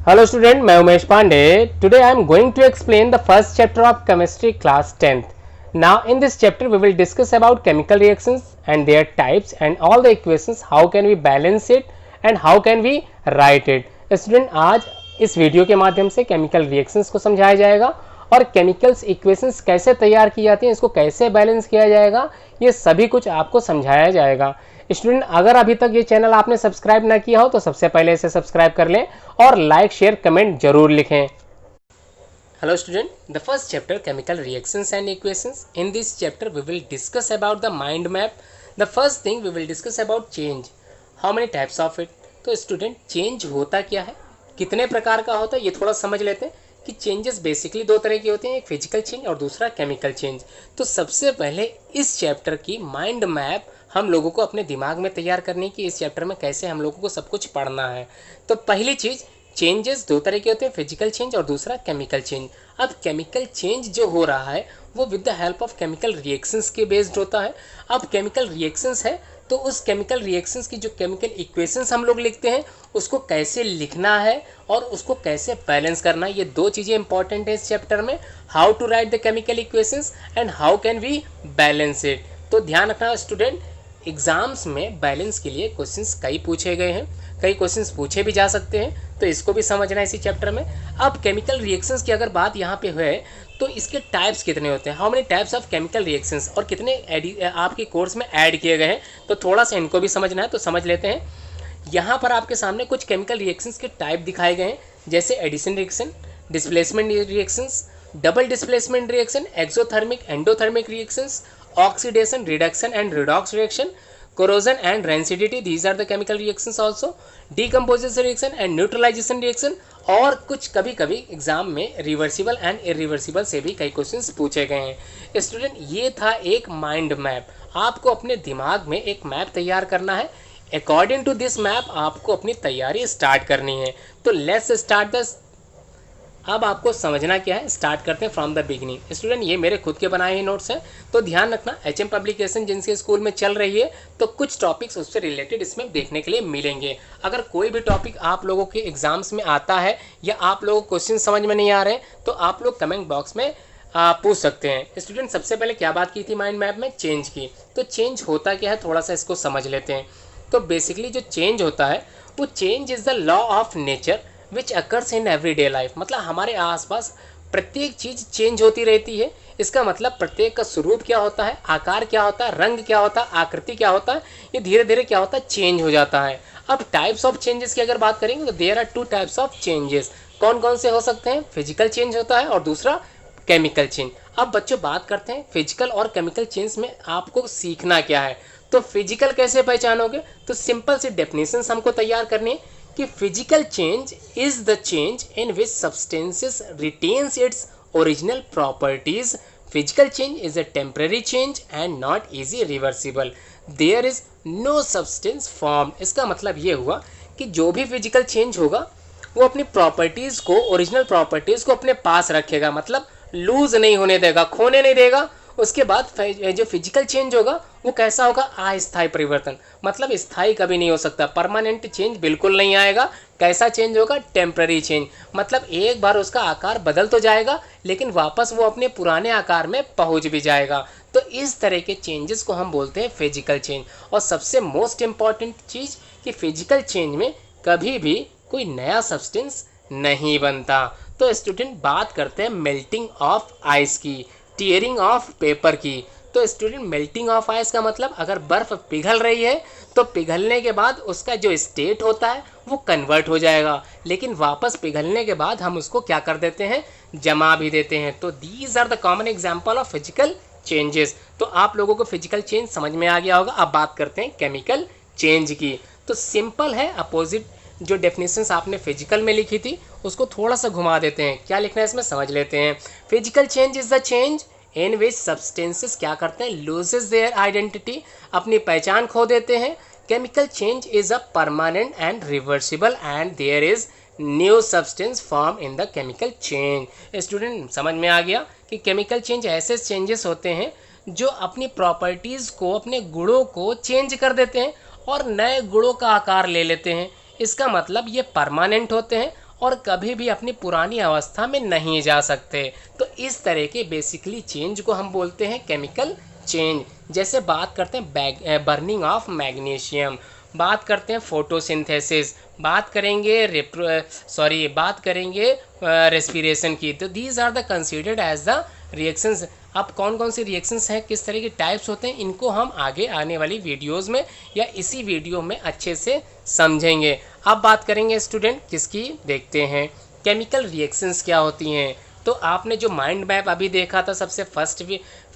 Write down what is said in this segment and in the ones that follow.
Hello student, मैं Umesh Pandey. Today I am going to explain the first chapter of chemistry class 10th. Now in this chapter we will discuss about chemical reactions and their types and all the equations, how can we balance it and how can we write it. Student, आज इस video के माध्यम से chemical reactions को समझाया जाएगा और chemicals equations कैसे तैयार की जाती हैं, इसको कैसे बैलेंस किया जाएगा, ये सभी कुछ आपको समझाया जाएगा. स्टूडेंट, अगर अभी तक ये चैनल आपने सब्सक्राइब ना किया हो तो सबसे पहले इसे सब्सक्राइब कर लें और लाइक शेयर कमेंट जरूर लिखें. Hello student, the first chapter chemical reactions and equations. In this chapter we will discuss about the mind map. The first thing we will discuss about change. How many types of it? तो student, change होता क्या है, कितने प्रकार का होता है, ये थोड़ा समझ लेते हैं कि चेंजेस बेसिकली दो तरह के होते हैं, एक फिजिकल चेंज और दूसरा केमिकल चेंज. तो सबसे पहले इस चैप्टर की माइंड मैप हम लोगों को अपने दिमाग में तैयार करने की, इस चैप्टर में कैसे हम लोगों को सब कुछ पढ़ना है. तो पहली चीज़, चेंजेस दो तरह के होते हैं, फिजिकल चेंज और दूसरा केमिकल चेंज. अब केमिकल चेंज जो हो रहा है वो with the help of chemical reactions के बेस्ड होता है. अब केमिकल रिएक्शंस है तो उस केमिकल रिएक्शंस की जो केमिकल इक्वेशंस हम लोग लिखते हैं उसको कैसे लिखना है और उसको कैसे बैलेंस करना है, ये दो चीज़ें इंपॉर्टेंट है इस चैप्टर में. How to write the chemical equations and how can we balance it. तो ध्यान रखना स्टूडेंट, एग्जाम्स में बैलेंस के लिए क्वेश्चंस कई पूछे गए हैं, कई क्वेश्चंस पूछे भी जा सकते हैं, तो इसको भी समझना है इसी चैप्टर में. अब केमिकल रिएक्शंस की अगर बात यहाँ पे है तो इसके टाइप्स कितने होते हैं, how many types of chemical reactions, और कितने आपके कोर्स में ऐड किए गए हैं, तो थोड़ा सा इनको भी समझना है. तो समझ लेते हैं. यहाँ पर आपके सामने कुछ केमिकल रिएक्शंस के टाइप दिखाए गए हैं, जैसे addition reaction, displacement reactions, double displacement reaction, exothermic endothermic reactions, oxidation, reduction and redox reaction, corrosion and rancidity, these are the chemical reactions also, decomposition reaction and neutralization reaction. और कुछ कभी कभी exam में reversible and irreversible से भी कई questions पूछे गए हैं. स्टूडेंट, ये था एक माइंड मैप. आपको अपने दिमाग में एक मैप तैयार करना है. अकॉर्डिंग टू दिस मैप आपको अपनी तैयारी स्टार्ट करनी है. तो लेट्स स्टार्ट द. अब आपको समझना क्या है, स्टार्ट करते हैं फ्रॉम द बिगिनिंग. स्टूडेंट, ये मेरे खुद के बनाए हुए नोट्स हैं, तो ध्यान रखना एचएम पब्लिकेशन जिनके स्कूल में चल रही है तो कुछ टॉपिक्स उससे रिलेटेड इसमें देखने के लिए मिलेंगे. अगर कोई भी टॉपिक आप लोगों के एग्जाम्स में आता है या आप लोगों को क्वेश्चन समझ में नहीं आ रहे हैं तो आप लोग कमेंट बॉक्स में पूछ सकते हैं. स्टूडेंट, सबसे पहले क्या बात की थी माइंड मैप में, चेंज की. तो चेंज होता क्या है, थोड़ा सा इसको समझ लेते हैं. तो बेसिकली जो चेंज होता है वो change is the law of nature which occurs in everyday life. मतलब हमारे आसपास प्रत्येक चीज़ चेंज होती रहती है. इसका मतलब प्रत्येक का स्वरूप क्या होता है, आकार क्या होता है, रंग क्या होता है, आकृति क्या होता है, ये धीरे धीरे क्या होता है, चेंज हो जाता है. अब टाइप्स ऑफ चेंजेस की अगर बात करेंगे तो there are two types of changes. कौन कौन से हो सकते हैं, फिजिकल चेंज होता है और दूसरा केमिकल चेंज. अब बच्चों बात करते हैं फिजिकल और केमिकल चेंज में आपको सीखना क्या है. तो फिजिकल कैसे पहचानोगे, तो सिंपल सी डेफिनेशन हमको तैयार करनी है कि physical change is the change in which substances retains its original properties. Physical change is a temporary change and not easy reversible. There is no substance form. इसका मतलब ये हुआ कि जो भी फिजिकल चेंज होगा वो अपनी प्रॉपर्टीज़ को, ओरिजिनल प्रॉपर्टीज़ को अपने पास रखेगा, मतलब लूज नहीं होने देगा, खोने नहीं देगा. उसके बाद जो फिजिकल चेंज होगा वो कैसा होगा, अस्थायी परिवर्तन, मतलब स्थायी कभी नहीं हो सकता, परमानेंट चेंज बिल्कुल नहीं आएगा. कैसा चेंज होगा, टेम्पररी चेंज, मतलब एक बार उसका आकार बदल तो जाएगा लेकिन वापस वो अपने पुराने आकार में पहुंच भी जाएगा. तो इस तरह के चेंजेस को हम बोलते हैं फिजिकल चेंज. और सबसे मोस्ट इंपॉर्टेंट चीज़ कि फिजिकल चेंज में कभी भी कोई नया सब्सटेंस नहीं बनता. तो स्टूडेंट, बात करते हैं मेल्टिंग ऑफ आइस की, टीयरिंग ऑफ पेपर की. तो स्टूडेंट, मेल्टिंग ऑफ आइस का मतलब अगर बर्फ़ पिघल रही है तो पिघलने के बाद उसका जो स्टेट होता है वो कन्वर्ट हो जाएगा, लेकिन वापस पिघलने के बाद हम उसको क्या कर देते हैं, जमा भी देते हैं. तो these are the common example of physical changes. तो आप लोगों को फिजिकल चेंज समझ में आ गया होगा. अब बात करते हैं केमिकल चेंज की. तो सिंपल है, अपोजिट जो डेफिनेशंस आपने फिजिकल में लिखी थी उसको थोड़ा सा घुमा देते हैं. क्या लिखना है इसमें, समझ लेते हैं. Physical change is the change in which substances क्या करते हैं, लूजेस देयर आइडेंटिटी, अपनी पहचान खो देते हैं. Chemical change is a permanent and reversible and there is new substance form in the chemical change. Student, समझ में आ गया कि केमिकल चेंज ऐसे चेंजेस होते हैं जो अपनी प्रॉपर्टीज़ को, अपने गुणों को चेंज कर देते हैं और नए गुणों का आकार ले लेते हैं. इसका मतलब ये परमानेंट होते हैं और कभी भी अपनी पुरानी अवस्था में नहीं जा सकते। तो इस तरह के बेसिकली चेंज को हम बोलते हैं केमिकल चेंज। जैसे बात करते हैं बर्निंग ऑफ मैग्नीशियम, बात करते हैं फोटोसिंथेसिस, बात करेंगे रेस्पिरेशन की। तो these are the considered as the reactions. अब कौन कौन सी रिएक्शंस हैं, किस तरह के टाइप्स होते हैं, इनको हम आगे आने वाली वीडियोस में या इसी वीडियो में अच्छे से समझेंगे। अब बात करेंगे स्टूडेंट किसकी, देखते हैं केमिकल रिएक्शंस क्या होती हैं। तो आपने जो माइंड मैप अभी देखा था सबसे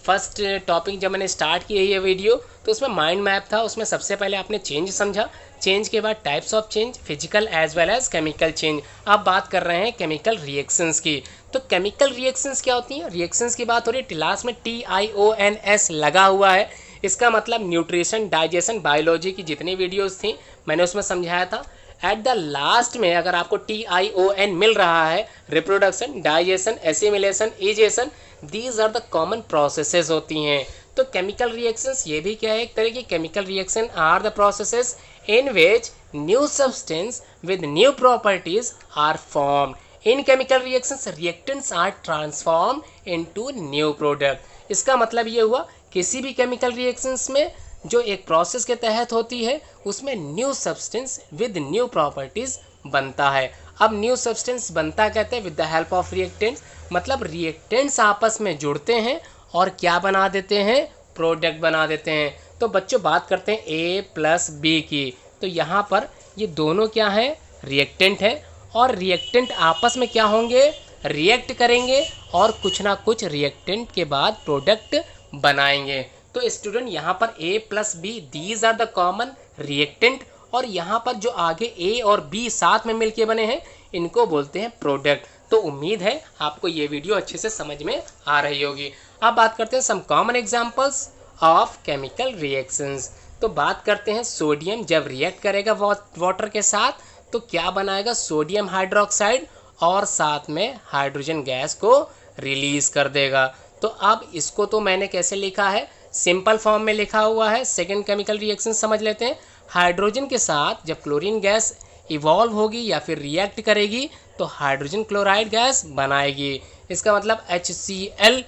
फर्स्ट टॉपिक जब मैंने स्टार्ट की है ये वीडियो, तो उसमें माइंड मैप था। उसमें सबसे पहले आपने चेंज समझा, चेंज के बाद types of change, physical as well as chemical change. अब बात कर रहे हैं केमिकल रिएक्शंस की। तो केमिकल रिएक्शंस क्या होती हैं, रिएक्शंस की बात हो रही है, क्लास में TIONS लगा हुआ है। इसका मतलब न्यूट्रिशन, डाइजेशन, बायोलॉजी की जितनी वीडियोज़ थी मैंने उसमें समझाया था। एट द लास्ट में अगर आपको TION मिल रहा है, reproduction, digestion, assimilation, egestion, these are the common processes होती हैं। तो केमिकल रिएक्शंस ये भी क्या है, एक तरह की chemical reaction are the processes in which new substance with new properties are formed. In chemical reactions reactants are transform into new product. इसका मतलब ये हुआ किसी भी केमिकल रिएक्शंस में जो एक प्रोसेस के तहत होती है उसमें new substance with new properties बनता है। अब न्यू सब्सटेंस बनता कहते हैं with the help of reactants, मतलब रिएक्टेंट्स आपस में जुड़ते हैं और क्या बना देते हैं, प्रोडक्ट बना देते हैं। तो बच्चों बात करते हैं A+B की। तो यहाँ पर ये दोनों क्या हैं, रिएक्टेंट है, और रिएक्टेंट आपस में क्या होंगे, रिएक्ट करेंगे और कुछ ना कुछ रिएक्टेंट के बाद प्रोडक्ट बनाएंगे। तो स्टूडेंट यहाँ पर A+B these are the common reactant, और यहाँ पर जो आगे A और B साथ में मिलके बने हैं इनको बोलते हैं प्रोडक्ट। तो उम्मीद है आपको ये वीडियो अच्छे से समझ में आ रही होगी। अब बात करते हैं some common examples of chemical reactions. तो बात करते हैं सोडियम जब रिएक्ट करेगा वाटर के साथ तो क्या बनाएगा, सोडियम हाइड्रोक्साइड, और साथ में हाइड्रोजन गैस को रिलीज कर देगा। तो अब इसको तो मैंने कैसे लिखा है, सिंपल फॉर्म में लिखा हुआ है। सेकेंड केमिकल रिएक्शन समझ लेते हैं। हाइड्रोजन के साथ जब क्लोरीन गैस इवॉल्व होगी या फिर रिएक्ट करेगी तो हाइड्रोजन क्लोराइड गैस बनाएगी। इसका मतलब HCl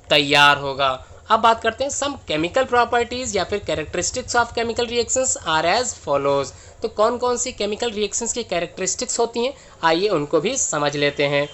तैयार होगा। अब बात करते हैं सम केमिकल प्रॉपर्टीज या फिर characteristics of chemical reactions are as follows. तो कौन कौन सी केमिकल रिएक्शंस की कैरेक्टरिस्टिक्स होती हैं, आइए उनको भी समझ लेते हैं।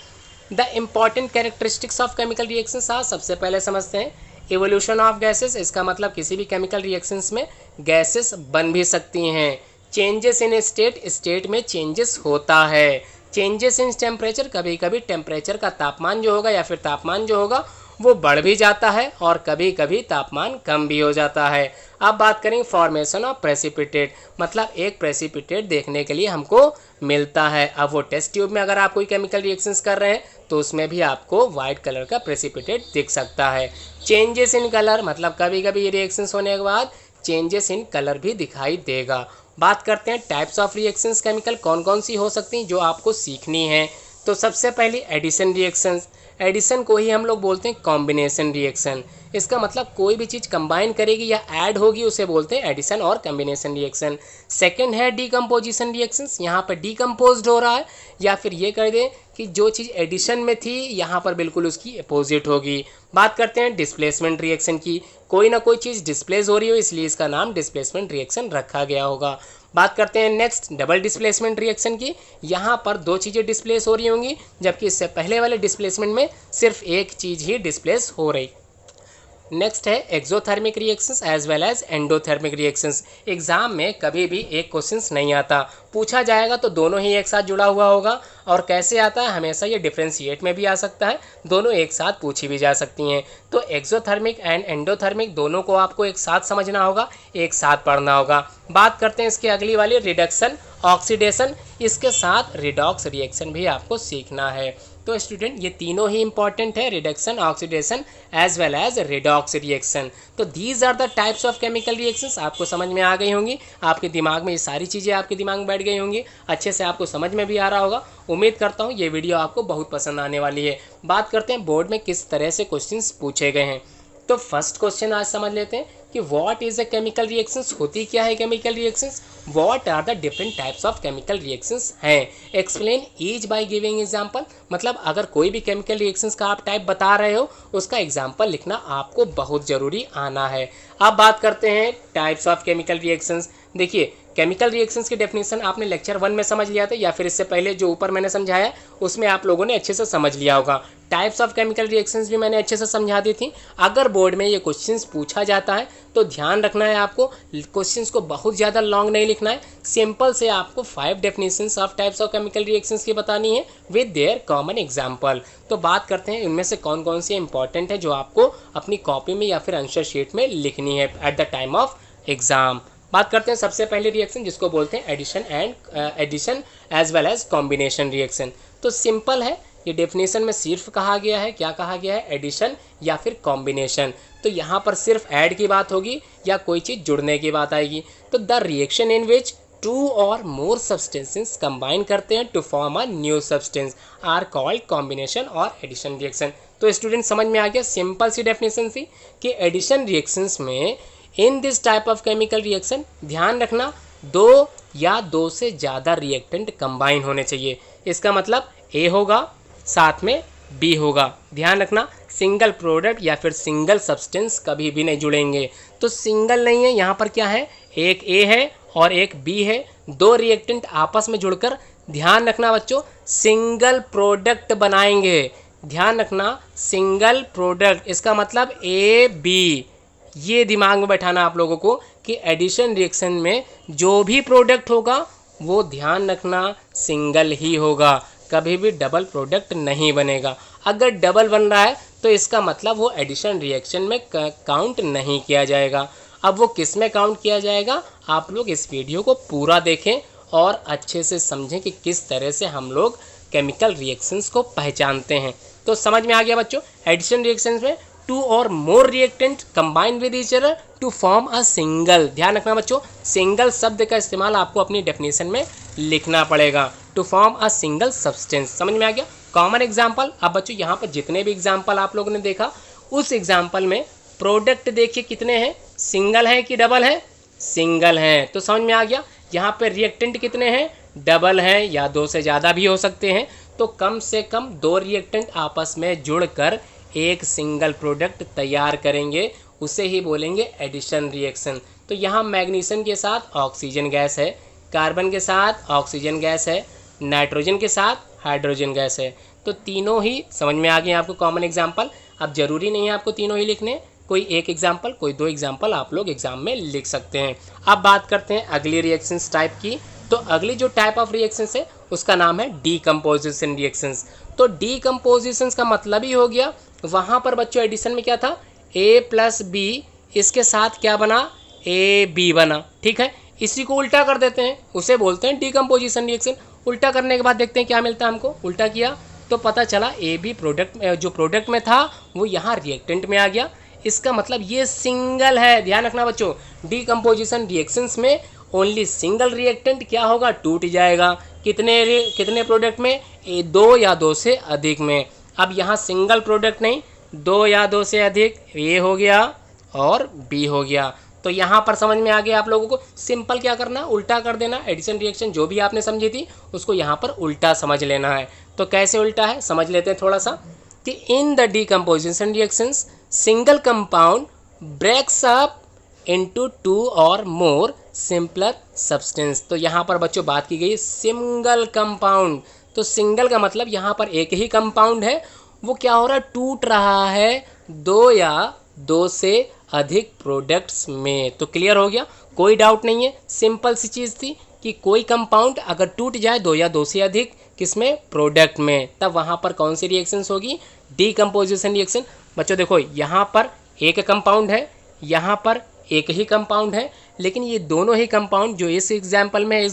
The important characteristics of chemical reactions are, सबसे पहले समझते हैं इवोल्यूशन ऑफ गैसेस। इसका मतलब किसी भी केमिकल रिएक्शंस में गैसेस बन भी सकती हैं। चेंजेस इन स्टेट में चेंजेस होता है। चेंजेस इन टेम्परेचर, कभी कभी टेम्परेचर का तापमान जो होगा या फिर तापमान जो होगा वो बढ़ भी जाता है और कभी कभी तापमान कम भी हो जाता है। अब बात करेंगे फॉर्मेशन ऑफ प्रेसिपिटेट, मतलब एक प्रेसिपिटेट देखने के लिए हमको मिलता है। अब वो टेस्ट ट्यूब में अगर आप कोई केमिकल रिएक्शंस कर रहे हैं तो उसमें भी आपको वाइट कलर का प्रेसिपिटेट दिख सकता है। चेंजेस इन कलर, मतलब कभी कभी ये रिएक्शंस होने के बाद चेंजेस इन कलर भी दिखाई देगा। बात करते हैं टाइप्स ऑफ रिएक्शंस केमिकल कौन कौन सी हो सकती हैं जो आपको सीखनी है। तो सबसे पहली एडिशन रिएक्शंस। एडिशन को ही हम लोग बोलते हैं कॉम्बिनेशन रिएक्शन। इसका मतलब कोई भी चीज़ कंबाइन करेगी या ऐड होगी उसे बोलते हैं एडिशन और कॉम्बिनेशन रिएक्शन। सेकंड है डीकम्पोजिशन रिएक्शंस, यहाँ पर डीकम्पोज्ड हो रहा है, या फिर ये कर दें कि जो चीज़ एडिशन में थी यहाँ पर बिल्कुल उसकी अपोजिट होगी। बात करते हैं डिस्प्लेसमेंट रिएक्शन की, कोई ना कोई चीज़ डिस्प्लेस हो रही हो इसलिए इसका नाम डिस्प्लेसमेंट रिएक्शन रखा गया होगा। बात करते हैं नेक्स्ट डबल डिस्प्लेसमेंट रिएक्शन की। यहाँ पर दो चीज़ें डिस्प्लेस हो रही होंगी जबकि इससे पहले वाले डिस्प्लेसमेंट में सिर्फ एक चीज़ ही डिस्प्लेस हो रही। नेक्स्ट है exothermic reactions as well as endothermic reactions. Exam में कभी भी एक क्वेश्चंस नहीं आता, पूछा जाएगा तो दोनों ही एक साथ जुड़ा हुआ होगा। और कैसे आता है, हमेशा ये डिफ्रेंशिएट में भी आ सकता है, दोनों एक साथ पूछी भी जा सकती हैं। तो एक्सोथर्मिक एंड एंडोथर्मिक दोनों को आपको एक साथ समझना होगा, एक साथ पढ़ना होगा। बात करते हैं इसके अगली वाली रिडक्शन ऑक्सीडेशन, इसके साथ रिडॉक्स रिएक्शन भी आपको सीखना है। तो स्टूडेंट ये तीनों ही इंपॉर्टेंट है, reduction, oxidation as well as redox reaction. तो these are the types of chemical reactions. आपको समझ में आ गई होंगी, आपके दिमाग में ये सारी चीज़ें आपके दिमाग में बैठ गई होंगी, अच्छे से आपको समझ में भी आ रहा होगा। उम्मीद करता हूँ ये वीडियो आपको बहुत पसंद आने वाली है। बात करते हैं बोर्ड में किस तरह से क्वेश्चंस पूछे गए हैं। तो फर्स्ट क्वेश्चन आज समझ लेते हैं। कि what is a chemical reactions, होती क्या है chemical reactions, what are the different types of chemical reactions हैं, explain each by giving example. मतलब अगर कोई भी केमिकल रिएक्शंस का आप टाइप बता रहे हो उसका एग्जांपल लिखना आपको बहुत ज़रूरी आना है। अब बात करते हैं टाइप्स ऑफ केमिकल रिएक्शंस। देखिए केमिकल रिएक्शंस की डेफिनेशन आपने लेक्चर 1 में समझ लिया था, या फिर इससे पहले जो ऊपर मैंने समझाया उसमें आप लोगों ने अच्छे से समझ लिया होगा। टाइप्स ऑफ केमिकल रिएक्शंस भी मैंने अच्छे से समझा दी थी। अगर बोर्ड में ये क्वेश्चंस पूछा जाता है तो ध्यान रखना है आपको, क्वेश्चंस को बहुत ज़्यादा लॉन्ग नहीं लिखना है, सिंपल से आपको 5 definitions of types of chemical reactions की बतानी है विद देयर कॉमन एग्जाम्पल। तो बात करते हैं इनमें से कौन कौन सी इंपॉर्टेंट है जो आपको अपनी कॉपी में या फिर आंसर शीट में लिखनी है at the time of exam. बात करते हैं सबसे पहले रिएक्शन जिसको बोलते हैं addition as well as combination reaction. तो सिंपल है, ये डेफिनेशन में सिर्फ कहा गया है, क्या कहा गया है, एडिशन या फिर कॉम्बिनेशन। तो यहाँ पर सिर्फ ऐड की बात होगी या कोई चीज़ जुड़ने की बात आएगी। तो the reaction in which 2 or more substances combine करते हैं to form a new substance are called combination or addition reaction. तो स्टूडेंट समझ में आ गया, सिंपल सी डेफिनेशन थी कि एडिशन रिएक्शंस में in this type of chemical reaction ध्यान रखना 2 या 2 से ज़्यादा रिएक्टेंट कंबाइन होने चाहिए। इसका मतलब ए होगा साथ में बी होगा। ध्यान रखना सिंगल प्रोडक्ट या फिर सिंगल सब्सटेंस कभी भी नहीं जुड़ेंगे। तो सिंगल नहीं है, यहाँ पर क्या है, एक ए है और एक बी है, 2 रिएक्टेंट आपस में जुड़कर ध्यान रखना बच्चों सिंगल प्रोडक्ट बनाएंगे। ध्यान रखना सिंगल प्रोडक्ट, इसका मतलब ए बी, ये दिमाग में बैठाना आप लोगों को कि एडिशन रिएक्शन में जो भी प्रोडक्ट होगा वो ध्यान रखना सिंगल ही होगा, कभी भी डबल प्रोडक्ट नहीं बनेगा। अगर डबल बन रहा है तो इसका मतलब वो एडिशन रिएक्शन में काउंट नहीं किया जाएगा। अब वो किस में काउंट किया जाएगा, आप लोग इस वीडियो को पूरा देखें और अच्छे से समझें कि किस तरह से हम लोग केमिकल रिएक्शंस को पहचानते हैं। तो समझ में आ गया बच्चों, एडिशन रिएक्शंस में 2 or more reactant combine with each other to form a single. ध्यान रखना बच्चों सिंगल शब्द का इस्तेमाल आपको अपनी डेफिनेशन में लिखना पड़ेगा, to form a single substance. समझ में आ गया। कॉमन एग्जाम्पल, अब बच्चों यहाँ पर जितने भी एग्जाम्पल आप लोगों ने देखा उस एग्जाम्पल में प्रोडक्ट देखिए कितने हैं, सिंगल हैं कि डबल हैं, सिंगल हैं। तो समझ में आ गया। यहाँ पर रिएक्टेंट कितने हैं, डबल हैं या 2 से ज़्यादा भी हो सकते हैं। तो कम से कम 2 रिएक्टेंट आपस में जुड़कर एक सिंगल प्रोडक्ट तैयार करेंगे, उसे ही बोलेंगे एडिशन रिएक्शन। तो यहाँ मैग्नीशियम के साथ ऑक्सीजन गैस है, कार्बन के साथ ऑक्सीजन गैस है, नाइट्रोजन के साथ हाइड्रोजन गैस है। तो तीनों ही समझ में आ गए आपको कॉमन एग्जाम्पल। अब जरूरी नहीं है आपको तीनों ही लिखने, कोई एक एग्जाम्पल कोई 2 एग्जाम्पल आप लोग एग्जाम में लिख सकते हैं। अब बात करते हैं अगली रिएक्शंस टाइप की। तो अगली जो टाइप ऑफ रिएक्शंस है उसका नाम है डीकम्पोजिशन रिएक्शंस। तो डीकम्पोजिशन का मतलब ही हो गया, वहाँ पर बच्चों एडिशन में क्या था, a प्लस बी, इसके साथ क्या बना, ए बी बना। ठीक है, इसी को उल्टा कर देते हैं, उसे बोलते हैं डीकम्पोजिशन रिएक्शन। उल्टा करने के बाद देखते हैं क्या मिलता है हमको। उल्टा किया तो पता चला ए बी प्रोडक्ट जो प्रोडक्ट में था वो यहाँ रिएक्टेंट में आ गया। इसका मतलब ये सिंगल है। ध्यान रखना बच्चों डीकम्पोजिशन रिएक्शंस में ओनली सिंगल रिएक्टेंट क्या होगा, टूट जाएगा। कितने प्रोडक्ट में, 2 या 2 से अधिक में। अब यहाँ सिंगल प्रोडक्ट नहीं, 2 या 2 से अधिक, ए हो गया और बी हो गया। तो यहाँ पर समझ में आ गया आप लोगों को। सिंपल क्या करना, उल्टा कर देना। एडिशन रिएक्शन जो भी आपने समझी थी उसको यहाँ पर उल्टा समझ लेना है। तो कैसे उल्टा है समझ लेते हैं थोड़ा सा, कि in the decomposition reactions single compound breaks up into 2 or more simpler substance. तो यहाँ पर बच्चों बात की गई सिंगल कंपाउंड। तो सिंगल का मतलब यहाँ पर एक ही कंपाउंड है, वो क्या हो रहा है, टूट रहा है 2 या 2 से अधिक प्रोडक्ट्स में। तो क्लियर हो गया, कोई डाउट नहीं है। सिंपल सी चीज़ थी कि कोई कंपाउंड अगर टूट जाए 2 या 2 से अधिक किसमें, प्रोडक्ट में, तब वहाँ पर कौन सी रिएक्शंस होगी, डीकम्पोजिशन रिएक्शन। बच्चों देखो यहाँ पर एक कंपाउंड है, यहाँ पर एक ही कंपाउंड है, लेकिन ये दोनों ही कंपाउंड जो इस एग्जाम्पल में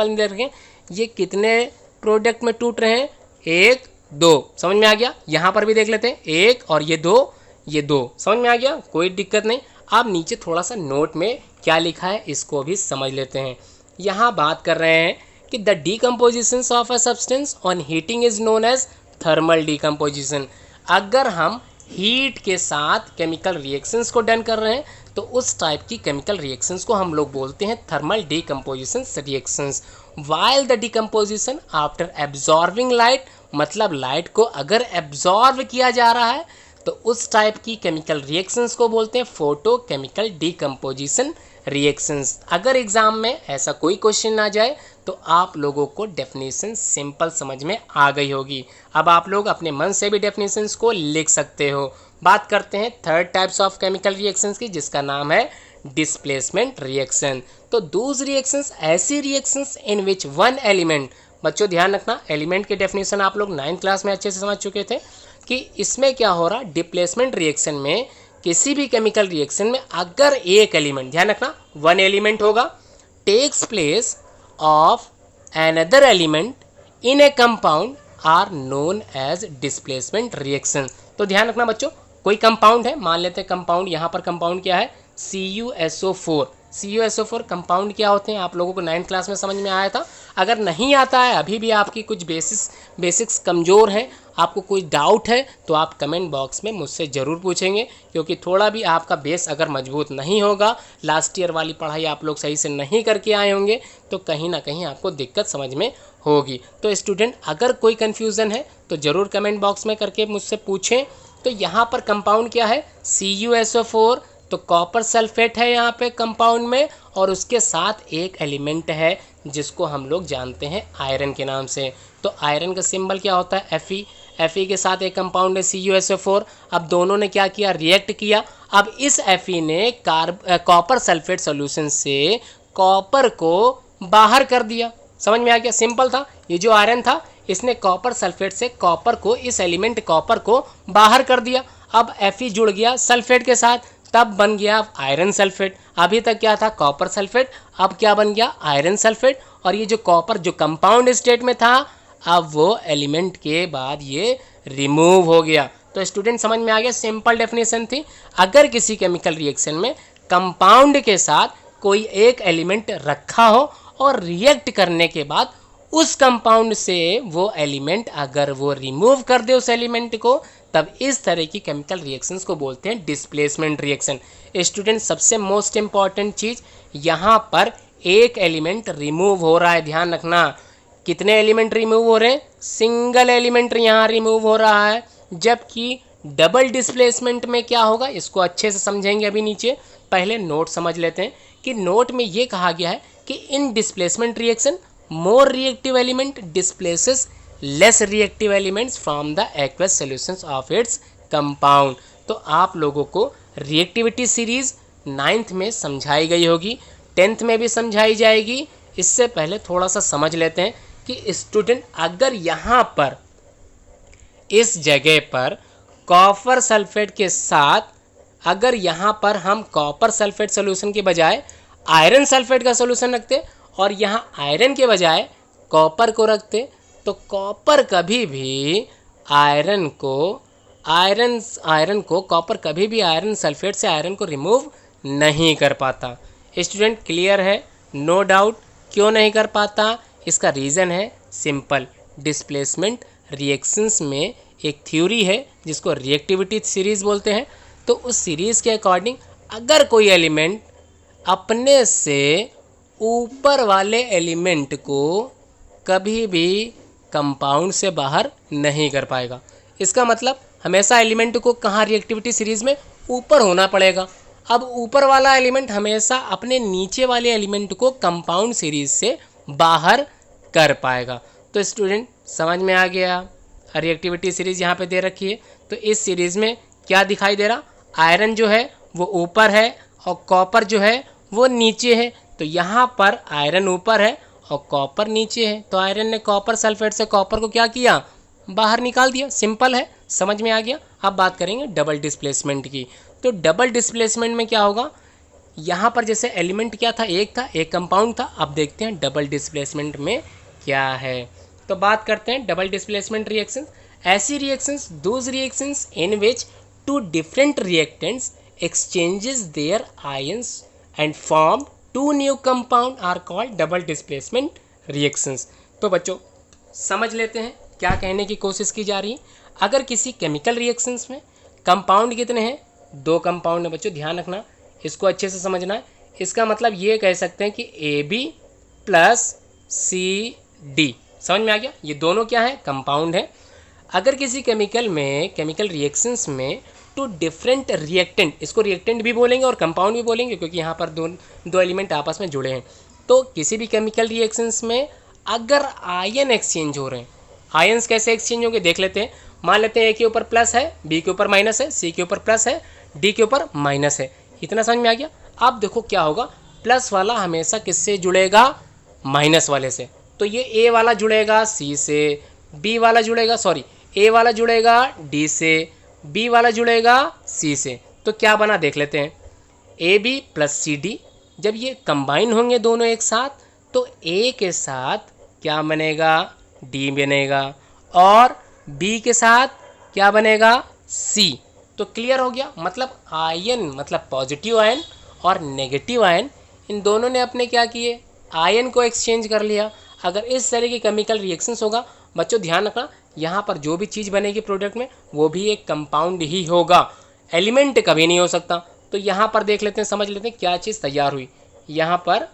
दे रखे ये कितने प्रोडक्ट में टूट रहे हैं, 1 2। समझ में आ गया। यहाँ पर भी देख लेते हैं, 1 और ये 2 समझ में आ गया, कोई दिक्कत नहीं। अब नीचे थोड़ा सा नोट में क्या लिखा है इसको भी समझ लेते हैं। यहाँ बात कर रहे हैं कि the decomposition of a substance on heating is known as thermal decomposition. अगर हम हीट के साथ केमिकल रिएक्शंस को डन कर रहे हैं, तो उस टाइप की केमिकल रिएक्शंस को हम लोग बोलते हैं thermal decomposition reactions. While the decomposition after absorbing light, मतलब लाइट को अगर एब्जॉर्ब किया जा रहा है तो उस टाइप की केमिकल रिएक्शंस को बोलते हैं फोटोकेमिकल डिकम्पोजिशन रिएक्शंस। अगर एग्जाम में ऐसा कोई क्वेश्चन ना जाए तो आप लोगों को डेफिनेशन सिंपल समझ में आ गई होगी। अब आप लोग अपने मन से भी डेफिनेशंस को लिख सकते हो। बात करते हैं third types of chemical reactions की, जिसका नाम है डिस्प्लेसमेंट रिएक्शन। तो दूस रिएक्शंस ऐसी reactions in which one element, बच्चों ध्यान रखना, एलिमेंट की डेफिनेशन आप लोग 9th क्लास में अच्छे से समझ चुके थे कि इसमें क्या हो रहा, डिस्प्लेसमेंट रिएक्शन में किसी भी केमिकल रिएक्शन में अगर एक एलिमेंट, ध्यान रखना वन एलिमेंट होगा, takes place of another element in a compound are known as displacement reaction। तो ध्यान रखना बच्चों, कोई कंपाउंड है, मान लेते हैं कंपाउंड, यहाँ पर कंपाउंड क्या है CuSO4। CuSO4 कंपाउंड क्या होते हैं आप लोगों को 9th क्लास में समझ में आया था। अगर नहीं आता है, अभी भी आपकी कुछ बेसिक्स कमज़ोर हैं, आपको कोई डाउट है तो आप कमेंट बॉक्स में मुझसे ज़रूर पूछेंगे, क्योंकि थोड़ा भी आपका बेस अगर मजबूत नहीं होगा, लास्ट ईयर वाली पढ़ाई आप लोग सही से नहीं करके आए होंगे, तो कहीं ना कहीं आपको दिक्कत समझ में होगी। तो स्टूडेंट अगर कोई कन्फ्यूज़न है तो ज़रूर कमेंट बॉक्स में करके मुझसे पूछें। तो यहाँ पर कंपाउंड क्या है CuSO4, तो कॉपर सल्फेट है यहाँ पे कंपाउंड में, और उसके साथ एक एलिमेंट है जिसको हम लोग जानते हैं आयरन के नाम से। तो आयरन का सिंबल क्या होता है Fe। Fe के साथ एक कंपाउंड है CuSO4। अब दोनों ने क्या किया, रिएक्ट किया। अब इस Fe ने कॉपर सल्फेट सोल्यूशन से कॉपर को बाहर कर दिया। समझ में आ गया, सिंपल था। ये जो आयरन था इसने कॉपर सल्फेट से कॉपर को, इस एलिमेंट कॉपर को बाहर कर दिया। अब Fe जुड़ गया सल्फेट के साथ, तब बन गया आयरन सल्फेट। अभी तक क्या था, कॉपर सल्फेट, अब क्या बन गया, आयरन सल्फेट। और ये जो कॉपर जो कंपाउंड स्टेट में था, अब वो एलिमेंट के बाद ये रिमूव हो गया। तो स्टूडेंट समझ में आ गया, सिंपल डेफिनेशन थी। अगर किसी केमिकल रिएक्शन में कंपाउंड के साथ कोई एक एलिमेंट रखा हो और रिएक्ट करने के बाद उस कंपाउंड से वो एलिमेंट अगर वो रिमूव कर दे उस एलिमेंट को, तब इस तरह की केमिकल रिएक्शंस को बोलते हैं डिस्प्लेसमेंट रिएक्शन। स्टूडेंट सबसे मोस्ट इंपॉर्टेंट चीज़, यहाँ पर एक एलिमेंट रिमूव हो रहा है, ध्यान रखना। कितने एलिमेंट रिमूव हो रहे हैं, सिंगल एलिमेंट यहाँ रिमूव हो रहा है। जबकि डबल डिस्प्लेसमेंट में क्या होगा, इसको अच्छे से समझेंगे अभी नीचे। पहले नोट समझ लेते हैं कि नोट में ये कहा गया है कि इन displacement reaction more reactive element displaces less reactive elements from the aqueous solutions of its compound. तो आप लोगों को रिएक्टिविटी सीरीज 9th में समझाई गई होगी, 10th में भी समझाई जाएगी। इससे पहले थोड़ा सा समझ लेते हैं कि स्टूडेंट अगर यहाँ पर इस जगह पर कॉपर सल्फेट के साथ, अगर यहाँ पर हम कॉपर सल्फेट सोल्यूशन के बजाय आयरन सल्फेट का सोल्यूशन रखते और यहाँ आयरन के बजाय कॉपर को रखते, तो कॉपर कभी भी आयरन को कॉपर कभी भी आयरन सल्फेट से आयरन को रिमूव नहीं कर पाता। स्टूडेंट क्लियर है, नो डाउट। क्यों नहीं कर पाता, इसका रीज़न है सिंपल। डिस्प्लेसमेंट रिएक्शंस में एक थ्योरी है जिसको रिएक्टिविटी सीरीज़ बोलते हैं। तो उस सीरीज़ के अकॉर्डिंग अगर कोई एलिमेंट अपने से ऊपर वाले एलिमेंट को कभी भी कंपाउंड से बाहर नहीं कर पाएगा, इसका मतलब हमेशा एलिमेंट को कहाँ रिएक्टिविटी सीरीज़ में ऊपर होना पड़ेगा। अब ऊपर वाला एलिमेंट हमेशा अपने नीचे वाले एलिमेंट को कंपाउंड सीरीज से बाहर कर पाएगा। तो स्टूडेंट समझ में आ गया, रिएक्टिविटी सीरीज यहाँ पे दे रखी है। तो इस सीरीज़ में क्या दिखाई दे रहा, आयरन जो है वो ऊपर है और कॉपर जो है वो नीचे है। तो यहाँ पर आयरन ऊपर है और कॉपर नीचे है, तो आयरन ने कॉपर सल्फेट से कॉपर को क्या किया, बाहर निकाल दिया। सिंपल है, समझ में आ गया। अब बात करेंगे डबल डिस्प्लेसमेंट की। तो डबल डिस्प्लेसमेंट में क्या होगा, यहाँ पर जैसे एलिमेंट क्या था, एक कंपाउंड था। अब देखते हैं डबल डिस्प्लेसमेंट में क्या है। तो बात करते हैं डबल डिस्प्लेसमेंट रिएक्शन। ऐसी reactions, those reactions in which two different reactants exchanges their ions and form two new compound are called double displacement reactions. तो बच्चों समझ लेते हैं क्या कहने की कोशिश की जा रही है। अगर किसी केमिकल रिएक्शंस में कंपाउंड कितने हैं, 2 कंपाउंड है बच्चों, ध्यान रखना, इसको अच्छे से समझना है। इसका मतलब ये कह सकते हैं कि AB प्लस CD, समझ में आ गया, ये दोनों क्या है, कंपाउंड है। अगर किसी केमिकल में, केमिकल रिएक्शंस में टू डिफरेंट रिएक्टेंट, इसको रिएक्टेंट भी बोलेंगे और कंपाउंड भी बोलेंगे क्योंकि यहाँ पर दो एलिमेंट आपस में जुड़े हैं। तो किसी भी केमिकल रिएक्शंस में अगर आयन एक्सचेंज हो रहे हैं, आयन्स कैसे एक्सचेंज होंगे देख लेते हैं। मान लेते हैं A के ऊपर प्लस है, B के ऊपर माइनस है, C के ऊपर प्लस है, D के ऊपर माइनस है, इतना समझ में आ गया। अब देखो क्या होगा, प्लस वाला हमेशा किससे जुड़ेगा, माइनस वाले से। तो ये A वाला जुड़ेगा C से, B वाला जुड़ेगा, सॉरी A वाला जुड़ेगा D से, B वाला जुड़ेगा C से। तो क्या बना देख लेते हैं, AB प्लस CD, जब ये कंबाइन होंगे दोनों एक साथ तो A के साथ क्या बनेगा, D बनेगा, और B के साथ क्या बनेगा, C। तो क्लियर हो गया, मतलब आयन, मतलब पॉजिटिव आयन और नेगेटिव आयन, इन दोनों ने अपने क्या किए, आयन को एक्सचेंज कर लिया। अगर इस तरह की केमिकल रिएक्शंस होगा बच्चों, ध्यान रखना, यहाँ पर जो भी चीज़ बनेगी प्रोडक्ट में वो भी एक कंपाउंड ही होगा, एलिमेंट कभी नहीं हो सकता। तो यहाँ पर देख लेते हैं, समझ लेते हैं क्या चीज़ तैयार हुई। यहाँ पर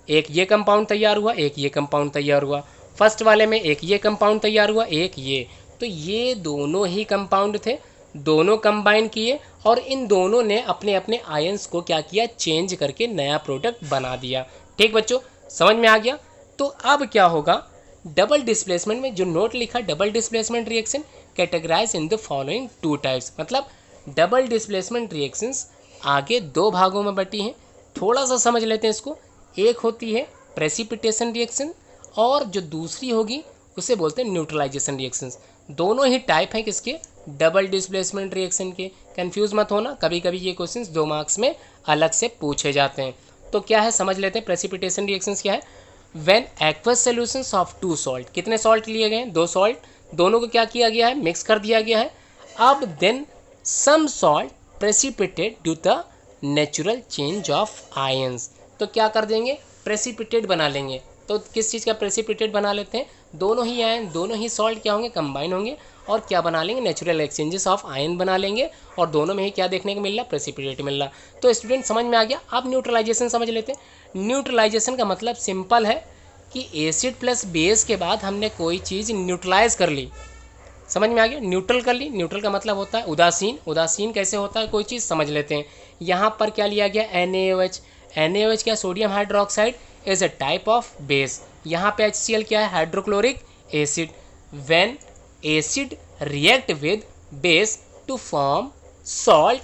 एक ये कंपाउंड तैयार हुआ, एक ये कंपाउंड तैयार हुआ, फर्स्ट वाले में एक ये कंपाउंड तैयार हुआ, एक ये, तो ये दोनों ही कंपाउंड थे, दोनों कंबाइन किए और इन दोनों ने अपने अपने आयंस को क्या किया, चेंज करके नया प्रोडक्ट बना दिया। ठीक बच्चों, समझ में आ गया। तो अब क्या होगा, डबल डिस्प्लेसमेंट में जो नोट लिखा, double displacement reaction categorise in the following 2 types, मतलब डबल डिस्प्लेसमेंट रिएक्शंस आगे 2 भागों में बटी हैं। थोड़ा सा समझ लेते हैं इसको। एक होती है प्रेसिपिटेशन रिएक्शन और जो दूसरी होगी उसे बोलते हैं न्यूट्रलाइजेशन रिएक्शंस। दोनों ही टाइप हैं किसके, डबल डिस्प्लेसमेंट रिएक्शन के। कंफ्यूज मत होना, कभी कभी ये क्वेश्चंस 2 मार्क्स में अलग से पूछे जाते हैं। तो क्या है समझ लेते हैं, प्रेसिपिटेशन रिएक्शंस क्या है, when aqueous solutions of 2 salt, कितने सॉल्ट लिए गए, 2 सॉल्ट, दोनों को क्या किया गया है, मिक्स कर दिया गया है। अब then some salt precipitate due the natural change of ions, तो क्या कर देंगे, प्रेसिपिटेट बना लेंगे। तो किस चीज़ का प्रेसिपिटेट बना लेते हैं, दोनों ही आयन, दोनों ही सॉल्ट क्या होंगे, कंबाइन होंगे और क्या बना लेंगे, नेचुरल एक्सचेंजेस ऑफ आयन बना लेंगे और दोनों में ही क्या देखने को मिल रहा, प्रेसिपिटेट मिल रहा। तो स्टूडेंट समझ में आ गया। अब न्यूट्रलाइजेशन समझ लेते हैं। न्यूट्रलाइजेशन का मतलब सिंपल है कि एसिड प्लस बेस के बाद हमने कोई चीज़ न्यूट्रलाइज कर ली, समझ में आ गया, न्यूट्रल कर ली। न्यूट्रल का मतलब होता है उदासीन। उदासीन कैसे होता है कोई चीज़, समझ लेते हैं। यहाँ पर क्या लिया गया, NaOH। NaOH क्या, sodium hydroxide is a type of base. यहाँ पे HCl क्या है, hydrochloric acid. When acid react with base to form salt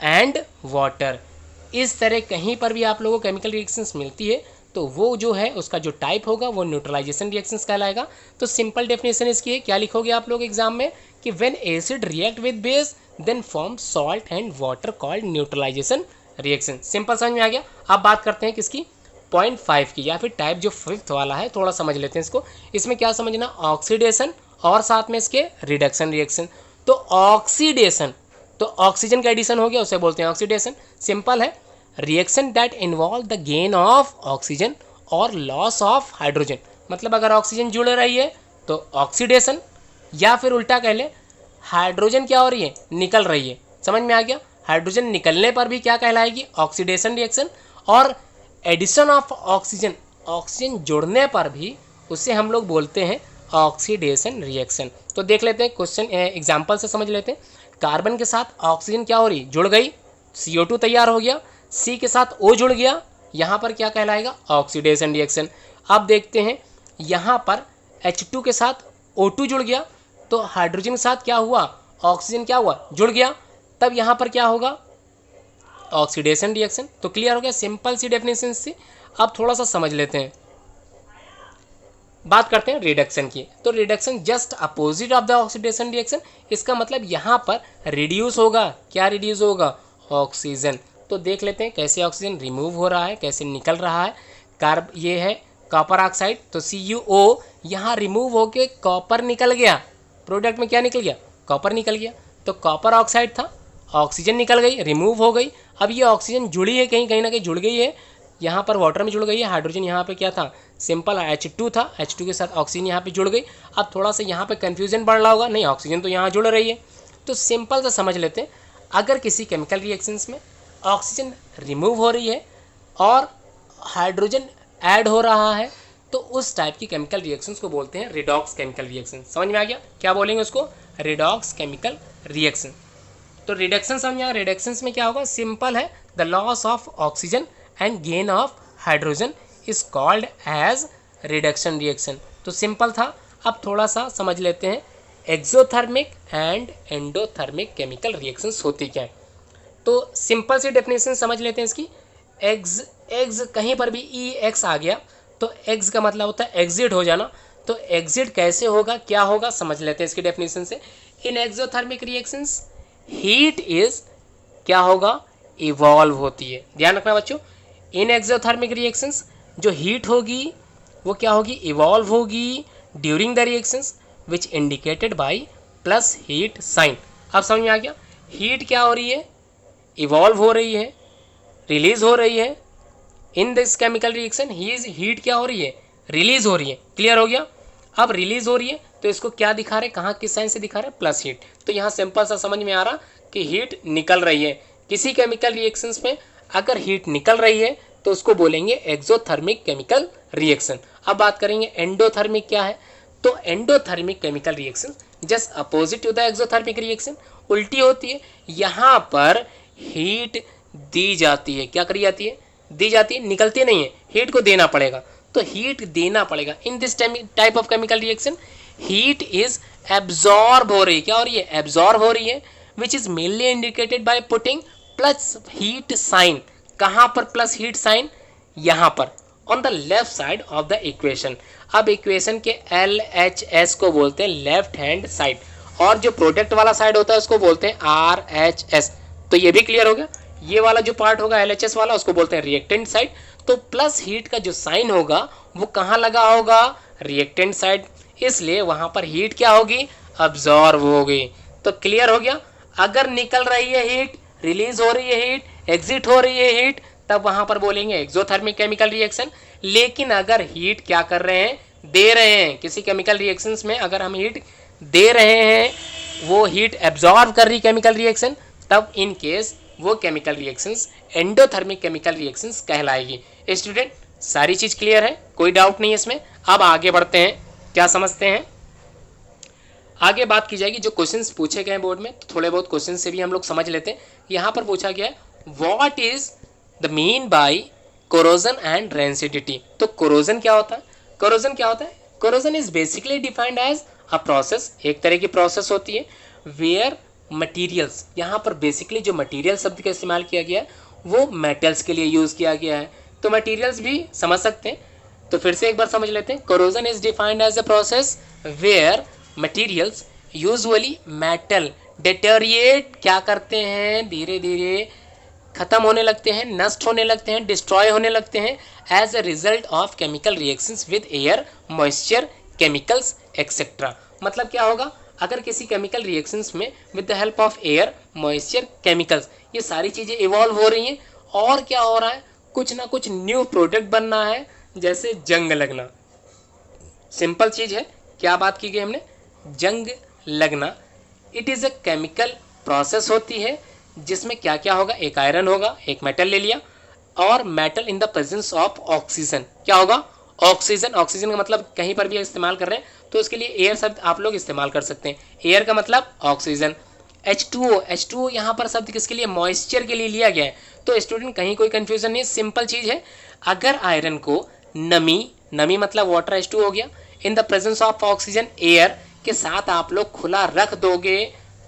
and water, इस तरह कहीं पर भी आप लोगों को केमिकल रिएक्शंस मिलती है तो वो जो है उसका जो टाइप होगा वो न्यूट्रलाइजेशन रिएक्शंस कहलाएगा। तो सिंपल डेफिनेशन इसकी है, क्या लिखोगे आप लोग एग्जाम में कि when acid react with base then form salt and water called neutralization reaction. Simple समझ में आ गया। अब बात करते हैं किसकी, 0.5 की, या फिर टाइप जो 5th वाला है, थोड़ा समझ लेते हैं इसको। इसमें क्या समझना, ऑक्सीडेशन और साथ में इसके रिडक्शन रिएक्शन। तो ऑक्सीडेशन, तो ऑक्सीजन का एडिशन हो गया, उसे बोलते हैं ऑक्सीडेशन। सिंपल है, reaction that involve the gain of oxygen और लॉस ऑफ हाइड्रोजन। मतलब अगर ऑक्सीजन जुड़ रही है तो ऑक्सीडेशन, या फिर उल्टा कह ले, हाइड्रोजन क्या हो रही है, निकल रही है। समझ में आ गया, हाइड्रोजन निकलने पर भी क्या कहलाएगी, ऑक्सीडेशन रिएक्शन। और एडिशन ऑफ ऑक्सीजन, ऑक्सीजन जुड़ने पर भी उसे हम लोग बोलते हैं ऑक्सीडेशन रिएक्शन। तो देख लेते हैं क्वेश्चन, एग्जाम्पल से समझ लेते हैं। कार्बन के साथ ऑक्सीजन क्या हो रही, जुड़ गई, CO2 तैयार हो गया। C के साथ O जुड़ गया, यहाँ पर क्या कहलाएगा, ऑक्सीडेशन रिएक्शन। अब देखते हैं यहाँ पर H2 के साथ O2 जुड़ गया, तो हाइड्रोजन के साथ क्या हुआ, ऑक्सीजन क्या हुआ, जुड़ गया, तब यहाँ पर क्या होगा, ऑक्सीडेशन रिएक्शन। तो क्लियर हो गया, सिंपल सी डेफिनेशन से। अब थोड़ा सा समझ लेते हैं, बात करते हैं रिडक्शन की। तो reduction just opposite of the oxidation reaction. इसका मतलब यहाँ पर रिड्यूस होगा, क्या रिड्यूस होगा, ऑक्सीजन। तो देख लेते हैं कैसे ऑक्सीजन रिमूव हो रहा है, कैसे निकल रहा है। ये है कॉपर ऑक्साइड, तो CuO यहाँ रिमूव होके कॉपर निकल गया, प्रोडक्ट में क्या निकल गया, कॉपर निकल गया। तो कॉपर ऑक्साइड था, ऑक्सीजन निकल गई, रिमूव हो गई। अब ये ऑक्सीजन जुड़ी है, कहीं ना कहीं जुड़ गई है, यहाँ पर वाटर में जुड़ गई है। हाइड्रोजन यहाँ पे क्या था, सिंपल H2 था, H2 के साथ ऑक्सीजन यहाँ पे जुड़ गई। अब थोड़ा सा यहाँ पे कन्फ्यूजन बढ़ रहा होगा, नहीं ऑक्सीजन तो यहाँ जुड़ रही है, तो सिंपल सा समझ लेते हैं, अगर किसी केमिकल रिएक्शंस में ऑक्सीजन रिमूव हो रही है और हाइड्रोजन ऐड हो रहा है तो उस टाइप की केमिकल रिएक्शंस को बोलते हैं रिडॉक्स केमिकल रिएक्शन। समझ में आ गया? क्या बोलेंगे उसको? Redox chemical reaction. तो रिडक्शन समझ में आया? रिडक्शंस में क्या होगा? सिंपल है, the loss of oxygen and gain of hydrogen is called as reduction reaction. तो सिंपल था। अब थोड़ा सा समझ लेते हैं exothermic and endothermic chemical reactions होती क्या है। तो सिंपल सी डेफिनेशन समझ लेते हैं इसकी। एग्ज कहीं पर भी ई एक्स आ गया तो एग्ज का मतलब होता है एग्जिट हो जाना। तो एग्जिट कैसे होगा, क्या होगा, समझ लेते हैं इसकी डेफिनेशन से। In exothermic reactions heat is क्या होगा? इवॉल्व होती है। ध्यान रखना बच्चों, इन एक्सोथर्मिक रिएक्शंस जो हीट होगी वो क्या होगी? इवॉल्व होगी during the reactions which indicated by plus heat sign. अब समझ में आ गया? हीट क्या हो रही है? इवॉल्व हो रही है, रिलीज हो रही है। In this chemical reaction heat क्या हो रही है? रिलीज हो रही है। क्लियर हो गया? अब रिलीज हो रही है तो इसको क्या दिखा रहे, कहाँ किस साइन से दिखा रहे? Plus heat. तो यहाँ सिंपल सा समझ में आ रहा कि हीट निकल रही है। किसी केमिकल रिएक्शंस में अगर हीट निकल रही है तो उसको बोलेंगे एक्सोथर्मिक केमिकल रिएक्शन। अब बात करेंगे एंडोथर्मिक क्या है। तो endothermic chemical reaction just opposite to the exothermic reaction, उल्टी होती है। यहाँ पर हीट दी जाती है। क्या करी जाती है? दी जाती है, निकलती नहीं है, हीट को देना पड़ेगा। तो हीट देना पड़ेगा। In this type of chemical reaction heat is absorb हो रही है। क्या हो रही है? एब्जॉर्ब हो रही है, which is mainly indicated by putting plus heat sign. कहाँ पर प्लस हीट साइन? यहाँ पर on the left side of the equation. अब इक्वेशन के LHS को बोलते हैं लेफ्ट हैंड साइड, और जो प्रोडक्ट वाला साइड होता है उसको बोलते हैं RHS। तो ये भी क्लियर हो गया। ये वाला जो पार्ट होगा LHS वाला उसको बोलते हैं रिएक्टेंट साइड। तो प्लस हीट का जो साइन होगा वो कहाँ लगा होगा? Reactant side. इसलिए वहां पर हीट क्या होगी? अब्जॉर्ब होगी। तो क्लियर हो गया? अगर निकल रही है हीट, रिलीज हो रही है हीट, एग्जिट हो रही है हीट, तब वहां पर बोलेंगे एक्सोथर्मिक केमिकल रिएक्शन। लेकिन अगर हीट क्या कर रहे हैं? दे रहे हैं। किसी केमिकल रिएक्शंस में अगर हम हीट दे रहे हैं, वो हीट एब्जॉर्ब कर रही केमिकल रिएक्शन, तब इन केस वो chemical reactions endothermic chemical reactions कहलाएगी। स्टूडेंट सारी चीज क्लियर है? कोई डाउट नहीं है इसमें? अब आगे बढ़ते हैं, क्या समझते हैं? आगे बात की जाएगी जो क्वेश्चंस पूछे गए बोर्ड में, तो थोड़े बहुत क्वेश्चन से भी हम लोग समझ लेते हैं। यहाँ पर पूछा गया है what is the mean by corrosion and rancidity. तो कोरोजन क्या होता है? कोरोजन क्या होता है? Corrosion is basically defined as a process, एक तरह की प्रोसेस होती है वेयर मटीरियल्स, यहाँ पर बेसिकली जो मटीरियल शब्द का इस्तेमाल किया गया है वो मेटल्स के लिए यूज किया गया है। तो मटीरियल्स भी समझ सकते हैं, तो फिर से एक बार समझ लेते हैं। Corrosion is defined as a process where materials usually metal deteriorate क्या करते हैं? धीरे धीरे खत्म होने लगते हैं, नष्ट होने लगते हैं, डिस्ट्रॉय होने लगते हैं as a result of chemical reactions with air, moisture, chemicals etcetera. मतलब क्या होगा? अगर किसी केमिकल रिएक्शंस में with the help of air, moisture, chemicals, ये सारी चीज़ें इवॉल्व हो रही हैं, और क्या हो रहा है? कुछ ना कुछ न्यू प्रोडक्ट बनना है, जैसे जंग लगना। सिंपल चीज़ है, क्या बात की गई हमने? जंग लगना। It is a chemical process होती है जिसमें क्या क्या होगा? एक आयरन होगा, एक मेटल ले लिया, और metal in the presence of oxygen. क्या होगा? ऑक्सीजन। ऑक्सीजन का मतलब कहीं पर भी इस्तेमाल कर रहे हैं तो उसके लिए एयर शब्द आप लोग इस्तेमाल कर सकते हैं। एयर का मतलब ऑक्सीजन। H2O, H2O यहाँ पर शब्द किसके लिए? मॉइस्चर के लिए लिया गया है। तो स्टूडेंट कहीं कोई कंफ्यूजन नहीं, सिंपल चीज़ है। अगर आयरन को नमी मतलब वाटर H2 हो गया, इन the presence of oxygen, air के साथ आप लोग खुला रख दोगे,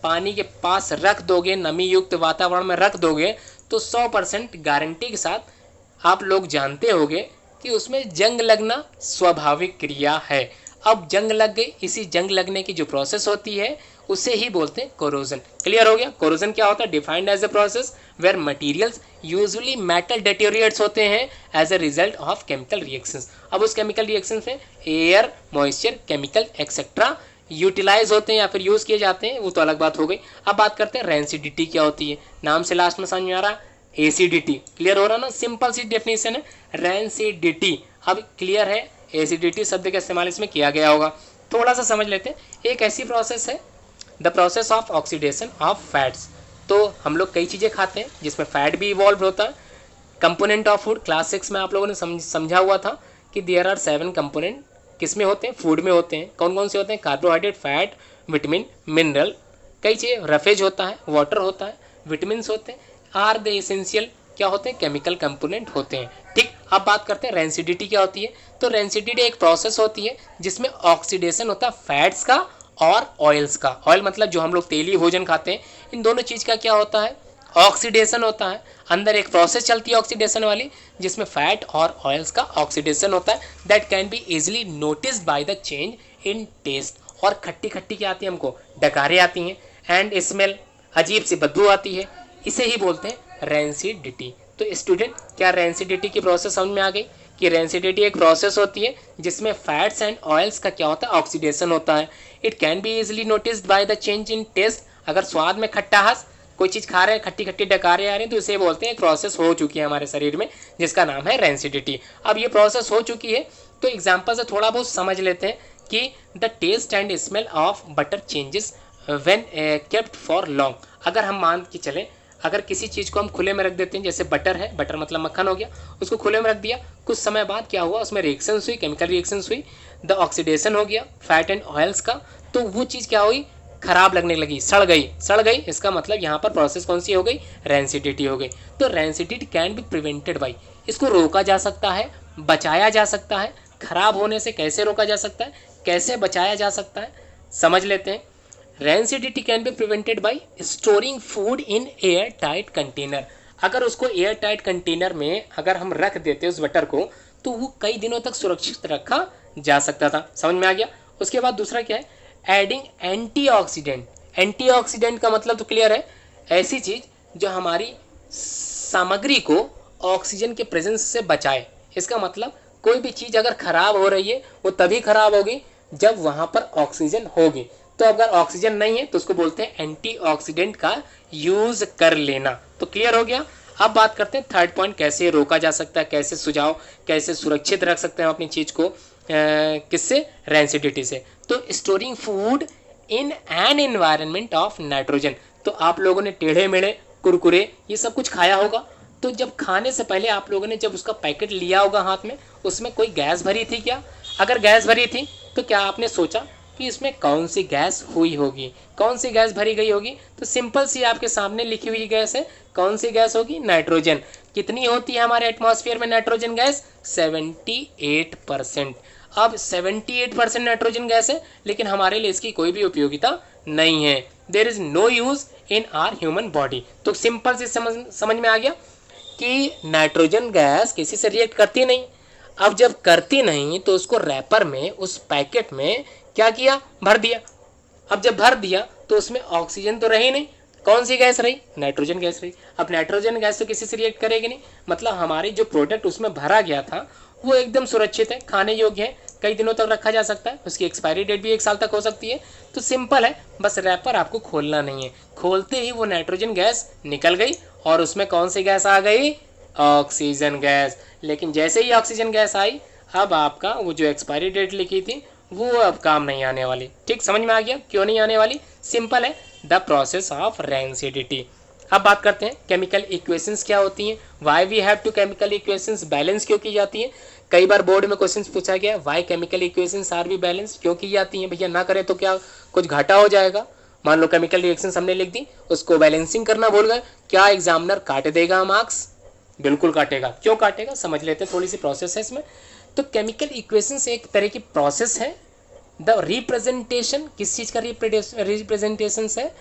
पानी के पास रख दोगे, नमी युक्त वातावरण में रख दोगे, तो 100% गारंटी के साथ आप लोग जानते होंगे कि उसमें जंग लगना स्वाभाविक क्रिया है। अब जंग लग गई, इसी जंग लगने की जो प्रोसेस होती है उसे ही बोलते हैं कोरोजन। क्लियर हो गया? कोरोजन क्या होता है? Defined as a process where materials usually metal deteriorates होते हैं as a result of chemical reactions. अब उस केमिकल रिएक्शन में air, moisture, chemical etcetera utilise होते हैं या फिर यूज किए जाते हैं, वो तो अलग बात हो गई। अब बात करते हैं रेंसिडिटी क्या होती है। नाम से लास्ट में समझ में आ रहा? एसिडिटी। क्लियर हो रहा ना? सिंपल सी डेफिनेशन है रेंसिडिटी। अब क्लियर है? एसिडिटी शब्द का इस्तेमाल इसमें किया गया होगा। थोड़ा सा समझ लेते हैं। एक ऐसी प्रोसेस है the process of oxidation of fats. तो हम लोग कई चीज़ें खाते हैं जिसमें फैट भी इवॉल्व होता है। कंपोनेंट ऑफ फूड, क्लास 6 में आप लोगों ने समझा हुआ था कि देयर आर 7 कंपोनेंट किस में होते हैं, फूड में होते हैं। कौन कौन से होते हैं? कार्बोहाइड्रेट, फैट, विटामिन, मिनरल, कई चीज़ें, रफेज होता है, वाटर होता है, विटामिन होते हैं, आर द एसेंशियल क्या होते हैं? केमिकल कंपोनेंट होते हैं। ठीक, अब बात करते हैं रेंसिडिटी क्या होती है। तो रेंसिडिटी एक प्रोसेस होती है जिसमें ऑक्सीडेशन होता है फैट्स का और ऑयल्स का। ऑयल मतलब जो हम लोग तेलीय भोजन खाते हैं, इन दोनों चीज़ का क्या होता है? ऑक्सीडेशन होता है। अंदर एक प्रोसेस चलती है ऑक्सीडेशन वाली जिसमें फैट और ऑयल्स का ऑक्सीडेशन होता है। That can be easily noticed by the change in taste. और खट्टी खट्टी क्या आती है हमको? डकारें आती हैं, एंड स्मेल, अजीब सी बदबू आती है। इसे ही बोलते हैं रेंसिडिटी। तो स्टूडेंट, क्या रेंसिडिटी की प्रोसेस समझ में आ गई कि रेंसिडिटी एक प्रोसेस होती है जिसमें फैट्स एंड ऑयल्स का क्या होता है? ऑक्सीडेशन होता है। It can be easily noticed by the change in taste. अगर स्वाद में खट्टाहस, कोई चीज़ खा रहे हैं, खट्टी खट्टी डकारे आ रही हैं, तो इसे बोलते हैं एक प्रोसेस हो चुकी है हमारे शरीर में जिसका नाम है रेंसिडिटी। अब ये प्रोसेस हो चुकी है तो एग्जाम्पल से थोड़ा बहुत समझ लेते हैं कि the taste and smell of butter changes when kept for long. अगर हम मान के चलें, अगर किसी चीज़ को हम खुले में रख देते हैं, जैसे बटर है, बटर मतलब मक्खन हो गया, उसको खुले में रख दिया, कुछ समय बाद क्या हुआ? उसमें रिएक्शंस हुई, केमिकल रिएक्शंस हुई, द ऑक्सीडेशन हो गया फैट एंड ऑयल्स का, तो वो चीज़ क्या हुई? खराब लगने लगी, सड़ गई। सड़ गई इसका मतलब यहाँ पर प्रोसेस कौन सी हो गई? रेंसिडिटी हो गई। तो rancidity can be prevented by, इसको रोका जा सकता है, बचाया जा सकता है। खराब होने से कैसे रोका जा सकता है, कैसे बचाया जा सकता है, समझ लेते हैं। Rancidity can be prevented by storing food in air tight container. अगर उसको एयर टाइट कंटेनर में अगर हम रख देते उस बटर को, तो वो कई दिनों तक सुरक्षित रखा जा सकता था। समझ में आ गया? उसके बाद दूसरा क्या है? Adding antioxidant. एंटीऑक्सीडेंट का मतलब तो क्लियर है, ऐसी चीज जो हमारी सामग्री को ऑक्सीजन के प्रेजेंस से बचाए। इसका मतलब कोई भी चीज अगर खराब हो रही है वो तभी खराब होगी जब वहां पर ऑक्सीजन होगी। तो अगर ऑक्सीजन नहीं है तो उसको बोलते हैं एंटीऑक्सीडेंट का यूज कर लेना। तो क्लियर हो गया? अब बात करते हैं थर्ड पॉइंट, कैसे रोका जा सकता है, कैसे सुझाव, कैसे सुरक्षित रख सकते हैं अपनी चीज को किससे? रेंसिडिटी से। तो storing food in an environment of nitrogen. तो आप लोगों ने टेढ़े मेढ़े कुरकुरे ये सब कुछ खाया होगा, तो जब खाने से पहले आप लोगों ने जब उसका पैकेट लिया होगा हाथ में, उसमें कोई गैस भरी थी क्या? अगर गैस भरी थी तो क्या आपने सोचा कि इसमें कौन सी गैस हुई होगी, कौन सी गैस भरी गई होगी? तो सिंपल सी आपके सामने लिखी हुई गैस है, कौन सी गैस होगी? नाइट्रोजन। कितनी होती है हमारे एटमॉस्फेयर में नाइट्रोजन गैस? 78%। अब 78% नाइट्रोजन गैस है, लेकिन हमारे लिए इसकी कोई भी उपयोगिता नहीं है। There is no use in our human body. तो सिंपल से समझ में आ गया कि नाइट्रोजन गैस किसी से रिएक्ट करती नहीं। अब जब करती नहीं तो उसको रैपर में, उस पैकेट में क्या किया? भर दिया। अब जब भर दिया तो उसमें ऑक्सीजन तो रही नहीं, कौन सी गैस रही? नाइट्रोजन गैस रही। अब नाइट्रोजन गैस तो किसी से रिएक्ट करेगी नहीं, मतलब हमारी जो प्रोडक्ट उसमें भरा गया था वो एकदम सुरक्षित है, खाने योग्य है, कई दिनों तक रखा जा सकता है, उसकी एक्सपायरी डेट भी 1 साल तक हो सकती है। तो सिंपल है, बस रैपर आपको खोलना नहीं है। खोलते ही वो नाइट्रोजन गैस निकल गई और उसमें कौन सी गैस आ गई? Oxygen gas. लेकिन जैसे ही ऑक्सीजन गैस आई, अब आपका वो जो एक्सपायरी डेट लिखी थी वो अब काम नहीं आने वाली। ठीक, समझ में आ गया क्यों नहीं आने वाली? सिंपल है, द प्रोसेस ऑफ रेंसिडिटी। अब बात करते हैं केमिकल इक्वेशंस क्या होती हैं, why we have to chemical equations, balance क्यों की जाती है। कई बार बोर्ड में क्वेश्चंस पूछा गया, why chemical equations are be balance, क्यों की जाती हैं भैया? ना करें तो क्या कुछ घाटा हो जाएगा? मान लो केमिकल रिएक्शंस हमने लिख दी, उसको बैलेंसिंग करना भूल गए, क्या एग्जामिनर काट देगा मार्क्स? बिल्कुल काटेगा। क्यों काटेगा? समझ लेते हैं, थोड़ी सी प्रोसेस है इसमें। तो केमिकल इक्वेशंस एक तरह की प्रोसेस है, द रिप्रेजेंटेशन, किस चीज़ का रिप्रेजेंटेशन है?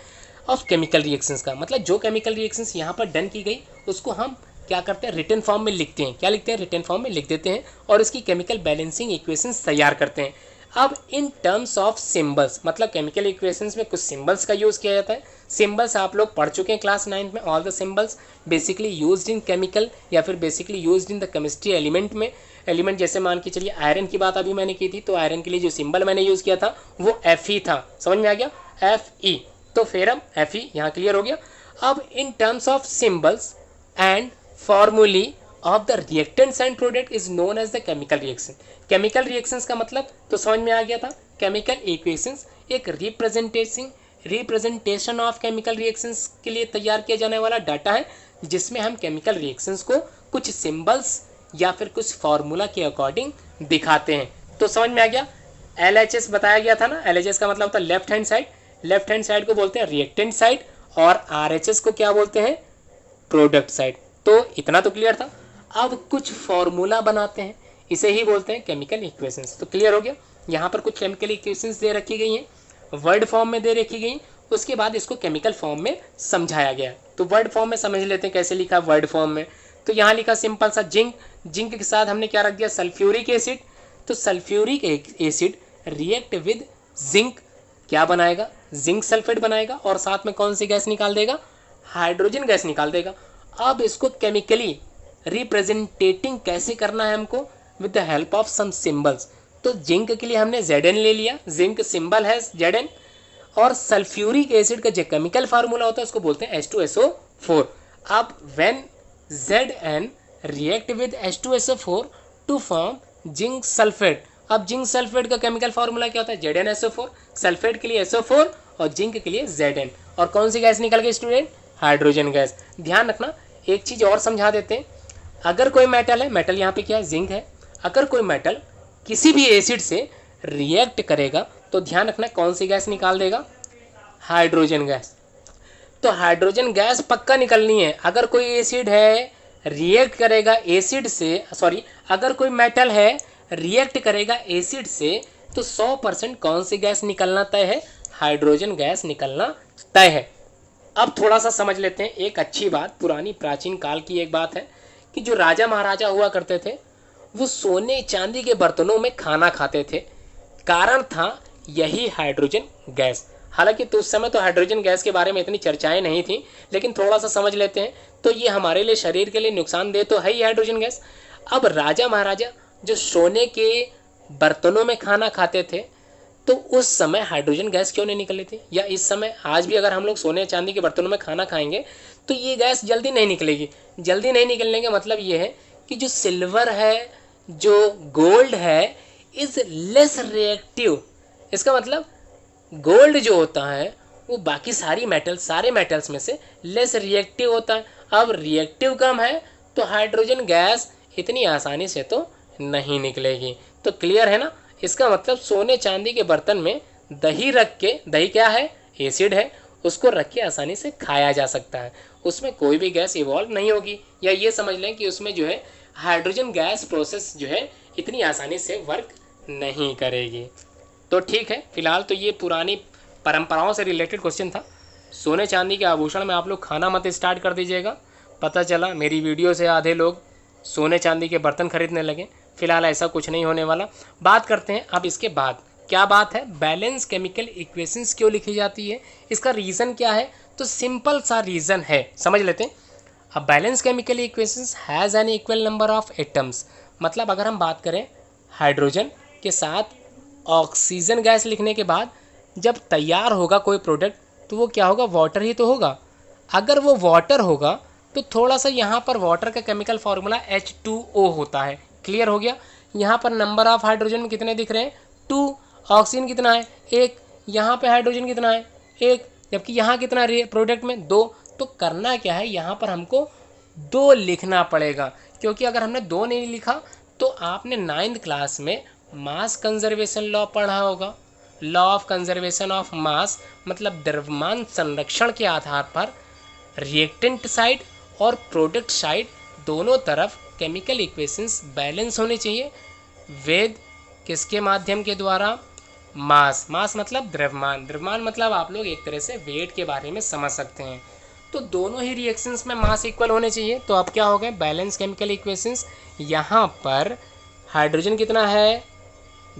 ऑफ केमिकल रिएक्शंस का। मतलब जो केमिकल रिएक्शंस यहाँ पर डन की गई उसको हम क्या करते हैं? रिटन फॉर्म में लिखते हैं। क्या लिखते हैं? रिटन फॉर्म में लिख देते हैं और इसकी केमिकल बैलेंसिंग इक्वेशंस तैयार करते हैं। अब इन टर्म्स ऑफ सिंबल्स, मतलब केमिकल इक्वेशंस में कुछ सिंबल्स का यूज़ किया जाता है। सिंबल्स आप लोग पढ़ चुके हैं क्लास 9 में। All the symbols basically used in chemical या फिर basically used in the chemistry element में। एलिमेंट जैसे मान के चलिए आयरन की बात अभी मैंने की थी, तो आयरन के लिए जो सिंबल मैंने यूज़ किया था वो Fe था। समझ में आ गया? Fe। तो फेरम Fe यहाँ क्लियर हो गया। अब in terms of symbols and formulae of the reactants and product is known as the chemical reaction. Chemical reactions का मतलब तो समझ में आ गया था। केमिकल इक्वेशंस एक रिप्रेजेंटेशन ऑफ केमिकल रिएक्शंस के लिए तैयार किया जाने वाला डाटा है, जिसमें हम केमिकल रिएक्शंस को कुछ सिंबल्स या फिर कुछ फॉर्मूला के अकॉर्डिंग दिखाते हैं। तो समझ में आ गया। LHS बताया गया था ना, LHS का मतलब होता है left hand side, left hand side को बोलते हैं रिएक्टेंट साइड, और RHS को क्या बोलते हैं, प्रोडक्ट साइड। तो इतना तो क्लियर था। अब कुछ फॉर्मूला बनाते हैं, इसे ही बोलते हैं केमिकल इक्वेशंस। तो क्लियर हो गया। यहाँ पर कुछ केमिकल इक्वेशंस दे रखी गई हैं, वर्ड फॉर्म में दे रखी गई, उसके बाद इसको केमिकल फॉर्म में समझाया गया। तो वर्ड फॉर्म में समझ लेते हैं कैसे लिखा वर्ड फॉर्म में। तो यहाँ लिखा सिंपल सा जिंक, जिंक के साथ हमने क्या रख दिया, सल्फ्यूरिक एसिड। तो sulphuric acid react with zinc, क्या बनाएगा, जिंक सल्फेट बनाएगा, और साथ में कौन सी गैस निकाल देगा, हाइड्रोजन गैस निकाल देगा। अब इसको केमिकली रिप्रेजेंटेटिंग कैसे करना है हमको, with the help of some symbols. तो जिंक के लिए हमने Zn ले लिया, जिंक सिंबल है Zn, और सल्फ्यूरिक एसिड का जो केमिकल फार्मूला होता है उसको बोलते हैं H2SO4। अब when Zn react with H2SO4 to form zinc sulphate. अब जिंक सल्फेट का केमिकल फार्मूला क्या होता है, ZnSO4, सल्फेट के लिए SO4 और जिंक के लिए Zn। और कौन सी गैस निकल गई स्टूडेंट, हाइड्रोजन गैस। ध्यान रखना, एक चीज और समझा देते हैं। अगर कोई मेटल है, मेटल यहाँ पे क्या है, जिंक है, अगर कोई मेटल किसी भी एसिड से रिएक्ट करेगा तो ध्यान रखना कौन सी गैस निकाल देगा, हाइड्रोजन गैस। तो हाइड्रोजन गैस पक्का निकलनी है। अगर कोई एसिड है रिएक्ट करेगा एसिड से, सॉरी, अगर कोई मेटल है रिएक्ट करेगा एसिड से, तो 100% कौन सी गैस निकलना तय है, हाइड्रोजन गैस निकलना तय है। अब थोड़ा सा समझ लेते हैं एक अच्छी बात, पुरानी प्राचीन काल की एक बात है कि जो राजा महाराजा हुआ करते थे वो सोने चांदी के बर्तनों में खाना खाते थे। कारण था यही हाइड्रोजन गैस। हालांकि तो उस समय तो हाइड्रोजन गैस के बारे में इतनी चर्चाएं नहीं थी, लेकिन थोड़ा सा समझ लेते हैं। तो ये हमारे लिए, शरीर के लिए नुकसानदेह तो है ही हाइड्रोजन गैस। अब राजा महाराजा जो सोने के बर्तनों में खाना खाते थे, तो उस समय हाइड्रोजन गैस क्यों नहीं निकली थी, या इस समय आज भी अगर हम लोग सोने चांदी के बर्तनों में खाना खाएंगे तो ये गैस जल्दी नहीं निकलेगी। जल्दी नहीं निकलने का मतलब ये है कि जो सिल्वर है, जो गोल्ड है, इज लेस रिएक्टिव। इसका मतलब गोल्ड जो होता है वो बाकी सारे मेटल्स में से लेस रिएक्टिव होता है। अब रिएक्टिव कम है तो हाइड्रोजन गैस इतनी आसानी से तो नहीं निकलेगी। तो क्लियर है ना। इसका मतलब सोने चांदी के बर्तन में दही रख के, दही क्या है, एसिड है, उसको रख के आसानी से खाया जा सकता है, उसमें कोई भी गैस इवॉल्व नहीं होगी। या ये समझ लें कि उसमें जो है हाइड्रोजन गैस प्रोसेस जो है इतनी आसानी से वर्क नहीं करेगी। तो ठीक है, फिलहाल तो ये पुरानी परंपराओं से रिलेटेड क्वेश्चन था। सोने चांदी के आभूषण में आप लोग खाना मत स्टार्ट कर दीजिएगा। पता चला मेरी वीडियो से आधे लोग सोने चांदी के बर्तन खरीदने लगे। फिलहाल ऐसा कुछ नहीं होने वाला। बात करते हैं अब इसके बाद, क्या बात है, बैलेंस केमिकल इक्वेशंस क्यों लिखी जाती है, इसका रीज़न क्या है। तो सिंपल सा रीज़न है, समझ लेते हैं। अब balance chemical equations has an equal number of atoms. मतलब अगर हम बात करें हाइड्रोजन के साथ ऑक्सीजन गैस लिखने के बाद जब तैयार होगा कोई प्रोडक्ट, तो वो क्या होगा, वाटर ही तो होगा। अगर वो वाटर होगा तो थोड़ा सा यहाँ पर वाटर का केमिकल फार्मूला H2O होता है। क्लियर हो गया। यहाँ पर नंबर ऑफ हाइड्रोजन कितने दिख रहे हैं, 2, ऑक्सीजन कितना है, 1, यहाँ पे हाइड्रोजन कितना है, 1, जबकि यहाँ कितना प्रोडक्ट में 2। तो करना क्या है, यहाँ पर हमको 2 लिखना पड़ेगा, क्योंकि अगर हमने 2 नहीं लिखा तो आपने 9th क्लास में मास कंजर्वेशन लॉ पढ़ा होगा। Law of conservation of mass मतलब द्रव्यमान संरक्षण के आधार पर रिएक्टेंट साइड और प्रोडक्ट साइड दोनों तरफ केमिकल इक्वेशंस बैलेंस होने चाहिए। वेद किसके माध्यम के द्वारा, मास, मास मतलब द्रव्यमान, द्रव्यमान मतलब आप लोग एक तरह से वेट के बारे में समझ सकते हैं। तो दोनों ही रिएक्शंस में मास इक्वल होने चाहिए। तो अब क्या हो गए, बैलेंस केमिकल इक्वेशंस। यहाँ पर हाइड्रोजन कितना है,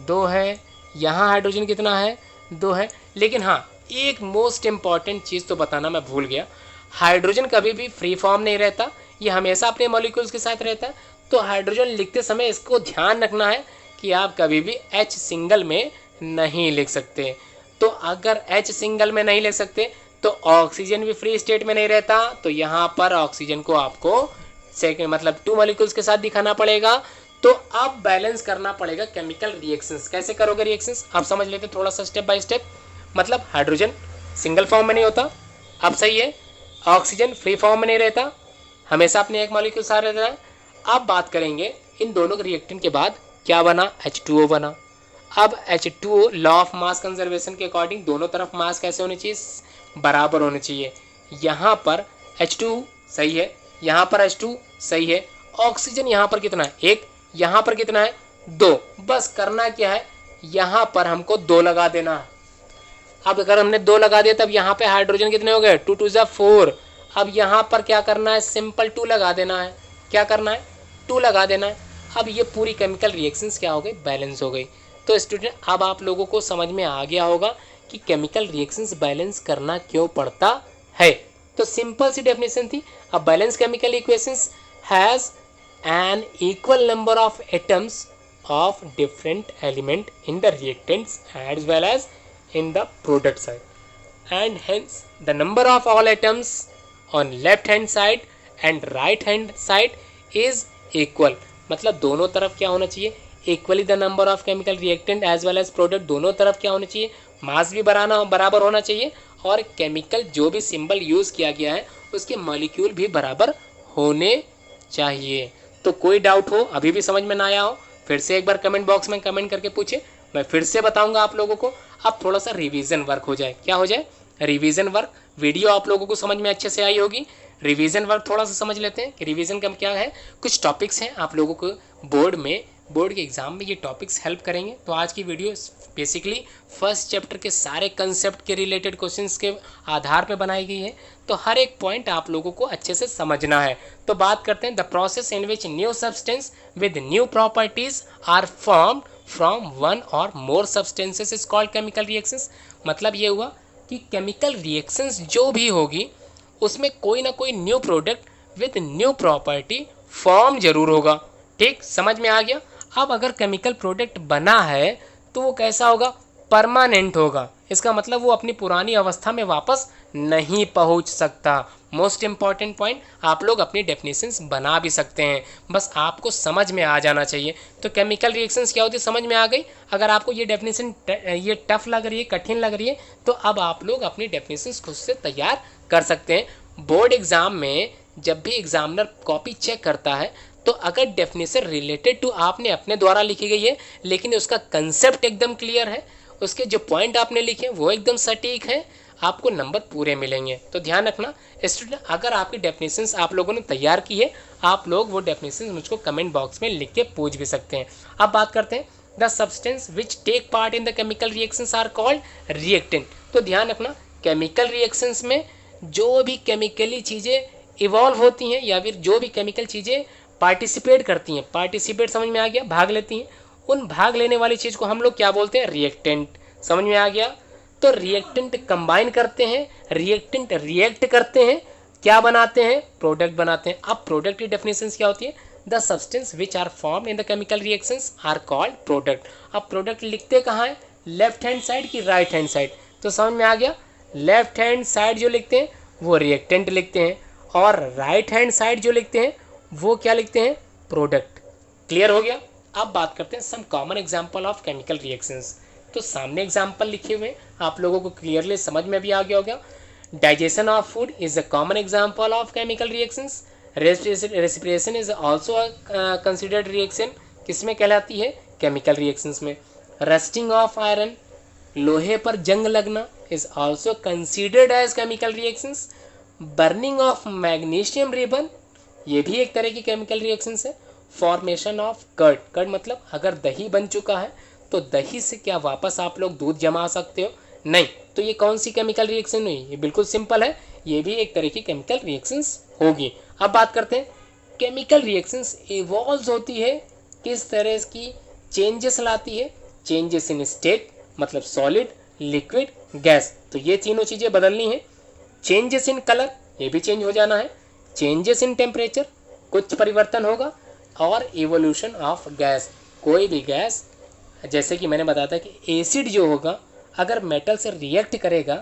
2 है, यहाँ हाइड्रोजन कितना है, 2 है। लेकिन हाँ, एक मोस्ट इम्पॉर्टेंट चीज़ तो बताना मैं भूल गया, हाइड्रोजन कभी भी फ्री फॉर्म नहीं रहता, ये हमेशा अपने मॉलिक्यूल्स के साथ रहता है। तो हाइड्रोजन लिखते समय इसको ध्यान रखना है कि आप कभी भी H सिंगल में नहीं लिख सकते। तो अगर H सिंगल में नहीं लिख सकते तो ऑक्सीजन भी फ्री स्टेट में नहीं रहता, तो यहाँ पर ऑक्सीजन को आपको मतलब 2 मॉलिक्यूल्स के साथ दिखाना पड़ेगा। तो अब बैलेंस करना पड़ेगा केमिकल रिएक्शंस। कैसे करोगे रिएक्शंस, आप समझ लेते थोड़ा सा स्टेप बाय स्टेप। मतलब हाइड्रोजन सिंगल फॉर्म में नहीं होता। अब सही है, ऑक्सीजन फ्री फॉर्म में नहीं रहता, हमेशा अपने एक मॉलिक्यूल साथ रहता है। अब बात करेंगे इन दोनों के रिएक्टेंट के बाद क्या बना, H2O बना। अब H2O law of mass conservation के अकॉर्डिंग दोनों तरफ मास कैसे होने चाहिए, बराबर होने चाहिए। यहाँ पर H2 सही है, यहाँ पर H2 सही है। ऑक्सीजन यहाँ पर कितना है, 1, यहाँ पर कितना है, 2। बस करना क्या है, यहाँ पर हमको 2 लगा देना है। अब अगर हमने 2 लगा दिया तब यहाँ पे हाइड्रोजन कितने हो गए, 2 2 जा 4। अब यहाँ पर क्या करना है, सिंपल 2 लगा देना है। क्या करना है, 2 लगा देना है। अब ये पूरी केमिकल रिएक्शंस क्या हो गई, बैलेंस हो गई। तो स्टूडेंट अब आप लोगों को समझ में आ गया होगा कि केमिकल रिएक्शंस बैलेंस करना क्यों पड़ता है। तो सिंपल सी डेफिनेशन थी, a balance chemical equations has an equal number of atoms of different element in the reactants as well as in the product side, and hence the number of all atoms on left hand side and right hand side is equal। मतलब दोनों तरफ क्या होना चाहिए, equally the number of chemical reactant as well as product, दोनों तरफ क्या होना चाहिए, मास भी बराबर होना चाहिए, और केमिकल जो भी सिंबल यूज़ किया गया है उसके मॉलिक्यूल भी बराबर होने चाहिए। तो कोई डाउट हो, अभी भी समझ में ना आया हो, फिर से एक बार कमेंट बॉक्स में कमेंट करके पूछे, मैं फिर से बताऊंगा आप लोगों को। अब थोड़ा सा रिवीजन वर्क हो जाए, क्या हो जाए, रिवीजन वर्क। वीडियो आप लोगों को समझ में अच्छे से आई होगी, रिवीजन वर्क थोड़ा सा समझ लेते हैं कि रिवीजन का क्या है। कुछ टॉपिक्स हैं आप लोगों को बोर्ड के एग्जाम में ये टॉपिक्स हेल्प करेंगे। तो आज की वीडियो बेसिकली फर्स्ट चैप्टर के सारे कंसेप्ट के रिलेटेड क्वेश्चंस के आधार पर बनाई गई है। तो हर एक पॉइंट आप लोगों को अच्छे से समझना है। तो बात करते हैं, the process in which new substance with new properties are formed from one or more substances is called chemical reactions. मतलब ये हुआ कि केमिकल रिएक्शंस जो भी होगी उसमें कोई ना कोई new product with new property form जरूर होगा। ठीक, समझ में आ गया। अब अगर केमिकल प्रोडक्ट बना है तो वो कैसा होगा, परमानेंट होगा। इसका मतलब वो अपनी पुरानी अवस्था में वापस नहीं पहुंच सकता। मोस्ट इंपॉर्टेंट पॉइंट, आप लोग अपनी डेफिनेशंस बना भी सकते हैं, बस आपको समझ में आ जाना चाहिए। तो केमिकल रिएक्शंस क्या होती है समझ में आ गई। अगर आपको ये डेफिनेशन ये टफ लग रही है, कठिन लग रही है, तो अब आप लोग अपनी डेफिनेशंस खुद से तैयार कर सकते हैं। बोर्ड एग्जाम में जब भी एग्जामिनर कॉपी चेक करता है तो अगर डेफिनेशन रिलेटेड टू आपने अपने द्वारा लिखी गई है लेकिन उसका कंसेप्ट एकदम क्लियर है, उसके जो पॉइंट आपने लिखे वो एकदम सटीक है, आपको नंबर पूरे मिलेंगे। तो ध्यान रखना स्टूडेंट, अगर आपकी डेफिनेशंस आप लोगों ने तैयार की है, आप लोग वो डेफिनेशंस मुझको कमेंट बॉक्स में लिख के पूछ भी सकते हैं। अब बात करते हैं, the substance which take part in the chemical reactions are called reactant. तो ध्यान रखना, केमिकल रिएक्शंस में जो भी केमिकली चीज़ें इवॉल्व होती हैं या फिर जो भी केमिकल चीज़ें पार्टिसिपेट करती हैं, पार्टिसिपेट समझ में आ गया, भाग लेती हैं, उन भाग लेने वाली चीज़ को हम लोग क्या बोलते हैं, रिएक्टेंट। समझ में आ गया। तो रिएक्टेंट कंबाइन करते हैं, रिएक्टेंट रिएक्ट करते हैं, क्या बनाते हैं, प्रोडक्ट बनाते हैं। अब प्रोडक्ट की डेफिनेशन क्या होती है, the substance which are form in the chemical reactions are called product. अब प्रोडक्ट लिखते कहाँ है, लेफ्ट हैंड साइड की राइट हैंड साइड। तो समझ में आ गया, लेफ्ट हैंड साइड जो लिखते हैं वो रिएक्टेंट लिखते हैं, और राइट हैंड साइड जो लिखते हैं वो क्या लिखते हैं, प्रोडक्ट। क्लियर हो गया। अब बात करते हैं some common example of chemical reactions. तो सामने एग्जांपल लिखे हुए आप लोगों को क्लियरली समझ में भी आ गया होगा। Digestion of food is a common example of chemical reactions. Respiration is also considered reaction, किसमें कहलाती है, केमिकल रिएक्शंस में। रस्टिंग ऑफ आयरन, लोहे पर जंग लगना, is also considered as chemical reactions. Burning of magnesium ribbon, ये भी एक तरह की केमिकल रिएक्शंस है। फॉर्मेशन ऑफ कर्ड, कर्ड मतलब अगर दही बन चुका है तो दही से क्या वापस आप लोग दूध जमा सकते हो, नहीं। तो ये कौन सी केमिकल रिएक्शन हुई, ये बिल्कुल सिंपल है, ये भी एक तरह की केमिकल रिएक्शंस होगी। अब बात करते हैं, केमिकल रिएक्शंस इवॉल्व होती है, किस तरह की चेंजेस लाती है, चेंजेस इन स्टेट मतलब सॉलिड, लिक्विड, गैस। तो ये तीनों चीज़ें बदलनी है। चेंजेस इन कलर, ये भी चेंज हो जाना है। चेंजेस इन टेम्परेचर, कुछ परिवर्तन होगा। और इवोल्यूशन ऑफ गैस, कोई भी गैस, जैसे कि मैंने बताया था कि एसिड जो होगा अगर मेटल से रिएक्ट करेगा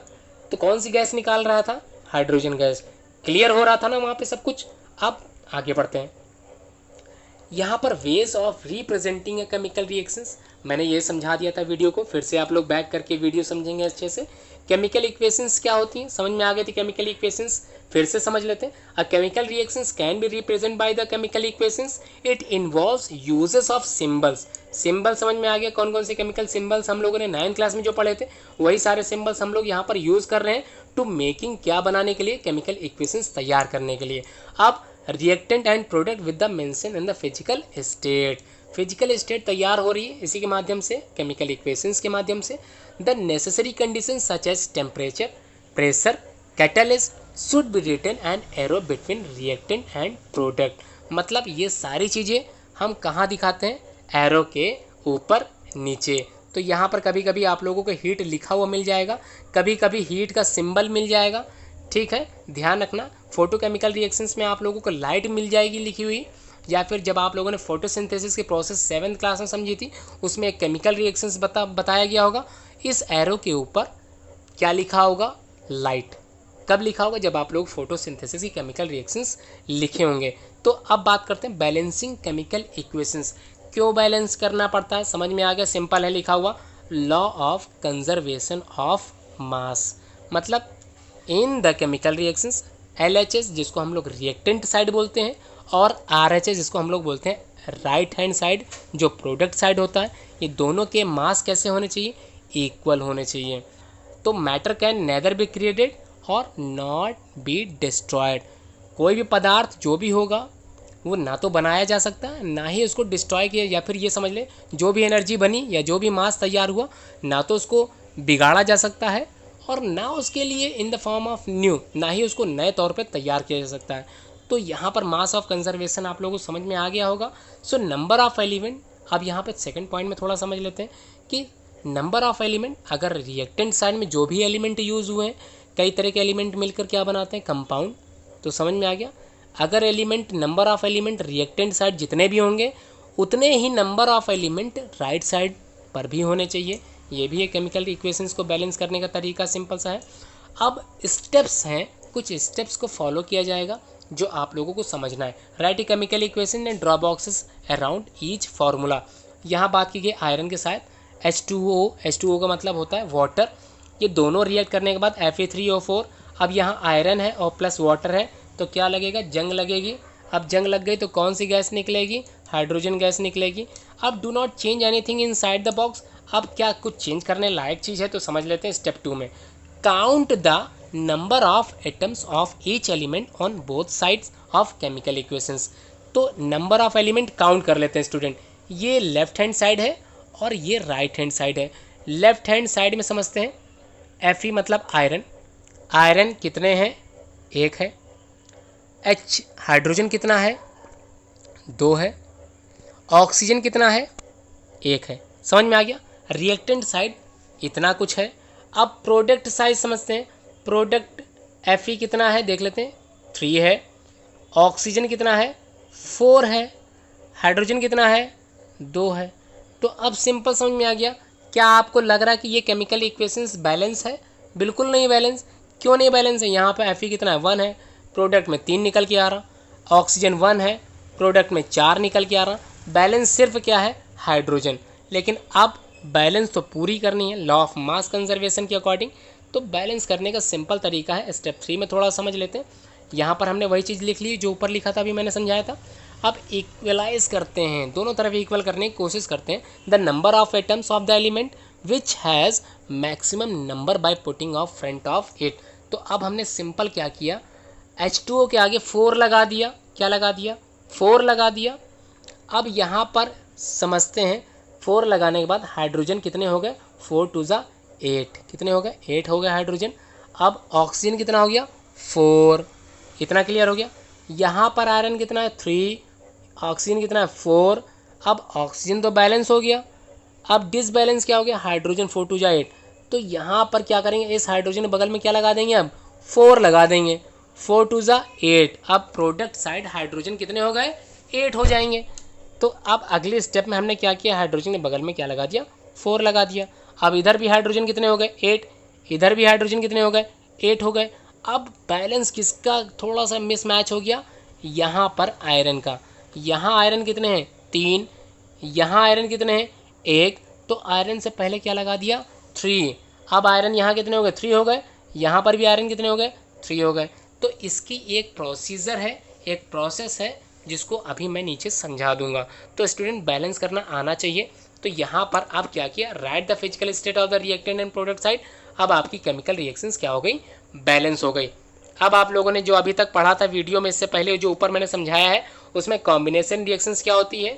तो कौन सी गैस निकाल रहा था, हाइड्रोजन गैस। क्लियर हो रहा था ना वहाँ पे सब कुछ। अब आगे बढ़ते हैं, यहाँ पर ways of representing a chemical reactions, मैंने ये समझा दिया था वीडियो को, फिर से आप लोग बैक करके वीडियो समझेंगे अच्छे से केमिकल इक्वेशंस क्या होती हैं, समझ में आ गई थी केमिकल इक्वेशंस, फिर से समझ लेते हैं। अ chemical reactions can be represent by the chemical equations, it involves uses of symbols. Symbol समझ में आ गया, कौन कौन से केमिकल सिंबल्स हम लोगों ने 9th क्लास में जो पढ़े थे वही सारे सिंबल्स हम लोग यहाँ पर यूज कर रहे हैं टू मेकिंग, क्या बनाने के लिए, केमिकल इक्वेशंस तैयार करने के लिए। अब reactant and product with the mention in the physical state, physical state तैयार हो रही है इसी के माध्यम से, केमिकल इक्वेशंस के माध्यम से। The necessary condition such as temperature, pressure, catalyst should be written and arrow between reactant and product. मतलब ये सारी चीज़ें हम कहाँ दिखाते हैं, एरो के ऊपर नीचे। तो यहाँ पर कभी कभी आप लोगों को हीट लिखा हुआ मिल जाएगा, कभी कभी हीट का सिंबल मिल जाएगा, ठीक है, ध्यान रखना। फोटोकेमिकल रिएक्शंस में आप लोगों को लाइट मिल जाएगी लिखी हुई, या फिर जब आप लोगों ने फोटोसिंथेसिस की प्रोसेस 7th क्लास में समझी थी उसमें एक केमिकल रिएक्शंस बताया गया होगा। इस एरो के ऊपर क्या लिखा होगा, लाइट। कब लिखा होगा, जब आप लोग फोटोसिंथेसिस की केमिकल रिएक्शंस लिखे होंगे। तो अब बात करते हैं बैलेंसिंग केमिकल इक्वेशंस। क्यों बैलेंस करना पड़ता है, समझ में आ गया, सिंपल है लिखा हुआ, law of conservation of mass. मतलब in the chemical reactions LHS जिसको हम लोग रिएक्टेंट साइड बोलते हैं, और RHS जिसको हम लोग बोलते हैं राइट हैंड साइड जो प्रोडक्ट साइड होता है, ये दोनों के मास कैसे होने चाहिए, इक्वल होने चाहिए। तो matter can nether be created और नॉट बी डिस्ट्रॉयड। कोई भी पदार्थ जो भी होगा वो ना तो बनाया जा सकता है ना ही उसको डिस्ट्रॉय किया, या फिर ये समझ ले जो भी एनर्जी बनी या जो भी मास तैयार हुआ ना तो उसको बिगाड़ा जा सकता है और ना उसके लिए इन द फॉर्म ऑफ न्यू, ना ही उसको नए तौर पे तैयार किया जा सकता है। तो यहाँ पर मास ऑफ कंजर्वेशन आप लोगों को समझ में आ गया होगा। सो नंबर ऑफ एलिमेंट, अब यहाँ पर सेकंड पॉइंट में थोड़ा समझ लेते हैं कि नंबर ऑफ एलिमेंट, अगर रिएक्टेंट साइड में जो भी एलिमेंट यूज़ हुए हैं, कई तरह के एलिमेंट मिलकर क्या बनाते हैं, कंपाउंड। तो समझ में आ गया, अगर element, number of element reactant side जितने भी होंगे उतने ही number of element right side पर भी होने चाहिए। ये भी एक केमिकल इक्वेशंस को बैलेंस करने का तरीका सिंपल सा है। अब स्टेप्स हैं, कुछ स्टेप्स को फॉलो किया जाएगा जो आप लोगों को समझना है। Right a chemical equation and draw boxes around each formula. यहाँ बात की गई आयरन के साथ H2O का मतलब होता है वाटर। ये दोनों रिएक्ट करने के बाद Fe3O4। अब यहाँ आयरन है और प्लस वाटर है तो क्या लगेगा, जंग लगेगी। अब जंग लग गई तो कौन सी गैस निकलेगी, हाइड्रोजन गैस निकलेगी। अब do not change anything inside the box. अब क्या कुछ चेंज करने लायक चीज़ है तो समझ लेते हैं स्टेप 2 में। Count the number of atoms of each element on both sides of chemical equations. तो नंबर ऑफ एलिमेंट काउंट कर लेते हैं स्टूडेंट। ये लेफ्ट हैंड साइड है और ये राइट हैंड साइड है। लेफ्ट हैंड साइड में समझते हैं Fe मतलब आयरन। आयरन कितने हैं, 1 है। H हाइड्रोजन कितना है, 2 है। ऑक्सीजन कितना है, 1 है। समझ में आ गया। रिएक्टेंट साइड इतना कुछ है। अब प्रोडक्ट साइड समझते हैं। प्रोडक्ट Fe कितना है देख लेते हैं, 3 है। ऑक्सीजन कितना है, 4 है। हाइड्रोजन कितना है, 2 है। तो अब सिंपल समझ में आ गया। क्या आपको लग रहा है कि ये केमिकल इक्वेशंस बैलेंस है? बिल्कुल नहीं बैलेंस। क्यों नहीं बैलेंस है? यहाँ पे Fe कितना है, 1 है, प्रोडक्ट में 3 निकल के आ रहा। ऑक्सीजन 1 है, प्रोडक्ट में 4 निकल के आ रहा। बैलेंस सिर्फ क्या है, हाइड्रोजन। लेकिन अब बैलेंस तो पूरी करनी है लॉ ऑफ मास कंजर्वेशन के अकॉर्डिंग। तो बैलेंस करने का सिंपल तरीका है, स्टेप 3 में थोड़ा समझ लेते हैं। यहाँ पर हमने वही चीज़ लिख ली जो ऊपर लिखा था, अभी मैंने समझाया था। अब इक्वलाइज करते हैं, दोनों तरफ इक्वल करने की कोशिश करते हैं। The number of atoms of the element which has maximum number by putting of front of it. तो अब हमने सिंपल क्या किया, H2O के आगे 4 लगा दिया। क्या लगा दिया, 4 लगा दिया। अब यहाँ पर समझते हैं 4 लगाने के बाद हाइड्रोजन कितने हो गए, 4 2 ज़ा 8। कितने हो गए, 8 हो गए हाइड्रोजन। अब ऑक्सीजन कितना हो गया, 4। इतना क्लियर हो गया। यहाँ पर आयरन कितना है, 3। ऑक्सीजन कितना है, 4। अब ऑक्सीजन तो बैलेंस हो गया। अब डिसबैलेंस क्या हो गया, हाइड्रोजन 4 2 ज़ा 8। तो यहाँ पर क्या करेंगे, इस हाइड्रोजन के बगल में क्या लगा देंगे, अब 4 लगा देंगे। 4 2 ज़ा 8। अब प्रोडक्ट साइड हाइड्रोजन कितने हो गए, 8 हो जाएंगे। तो अब अगले स्टेप में हमने क्या किया, हाइड्रोजन के बगल में क्या लगा दिया, 4 लगा दिया। अब इधर भी हाइड्रोजन कितने हो गए, 8। इधर भी हाइड्रोजन कितने हो गए, 8 हो गए। अब बैलेंस किसका थोड़ा सा मिसमैच हो गया, यहाँ पर आयरन का। यहाँ आयरन कितने हैं, 3। यहाँ आयरन कितने हैं, 1। तो आयरन से पहले क्या लगा दिया, 3। अब आयरन यहाँ कितने हो गए, 3 हो गए, यहाँ पर भी आयरन कितने हो गए, 3 हो गए। तो इसकी एक प्रोसीजर है, एक प्रोसेस है, जिसको अभी मैं नीचे समझा दूंगा। तो स्टूडेंट बैलेंस करना आना चाहिए। तो यहाँ पर आप क्या किया, right the physical state of the reactant and product side. अब आपकी केमिकल रिएक्शंस क्या हो गई, बैलेंस हो गई। अब आप लोगों ने जो अभी तक पढ़ा था वीडियो में, इससे पहले जो ऊपर मैंने समझाया है, उसमें कॉम्बिनेशन रिएक्शंस क्या होती है।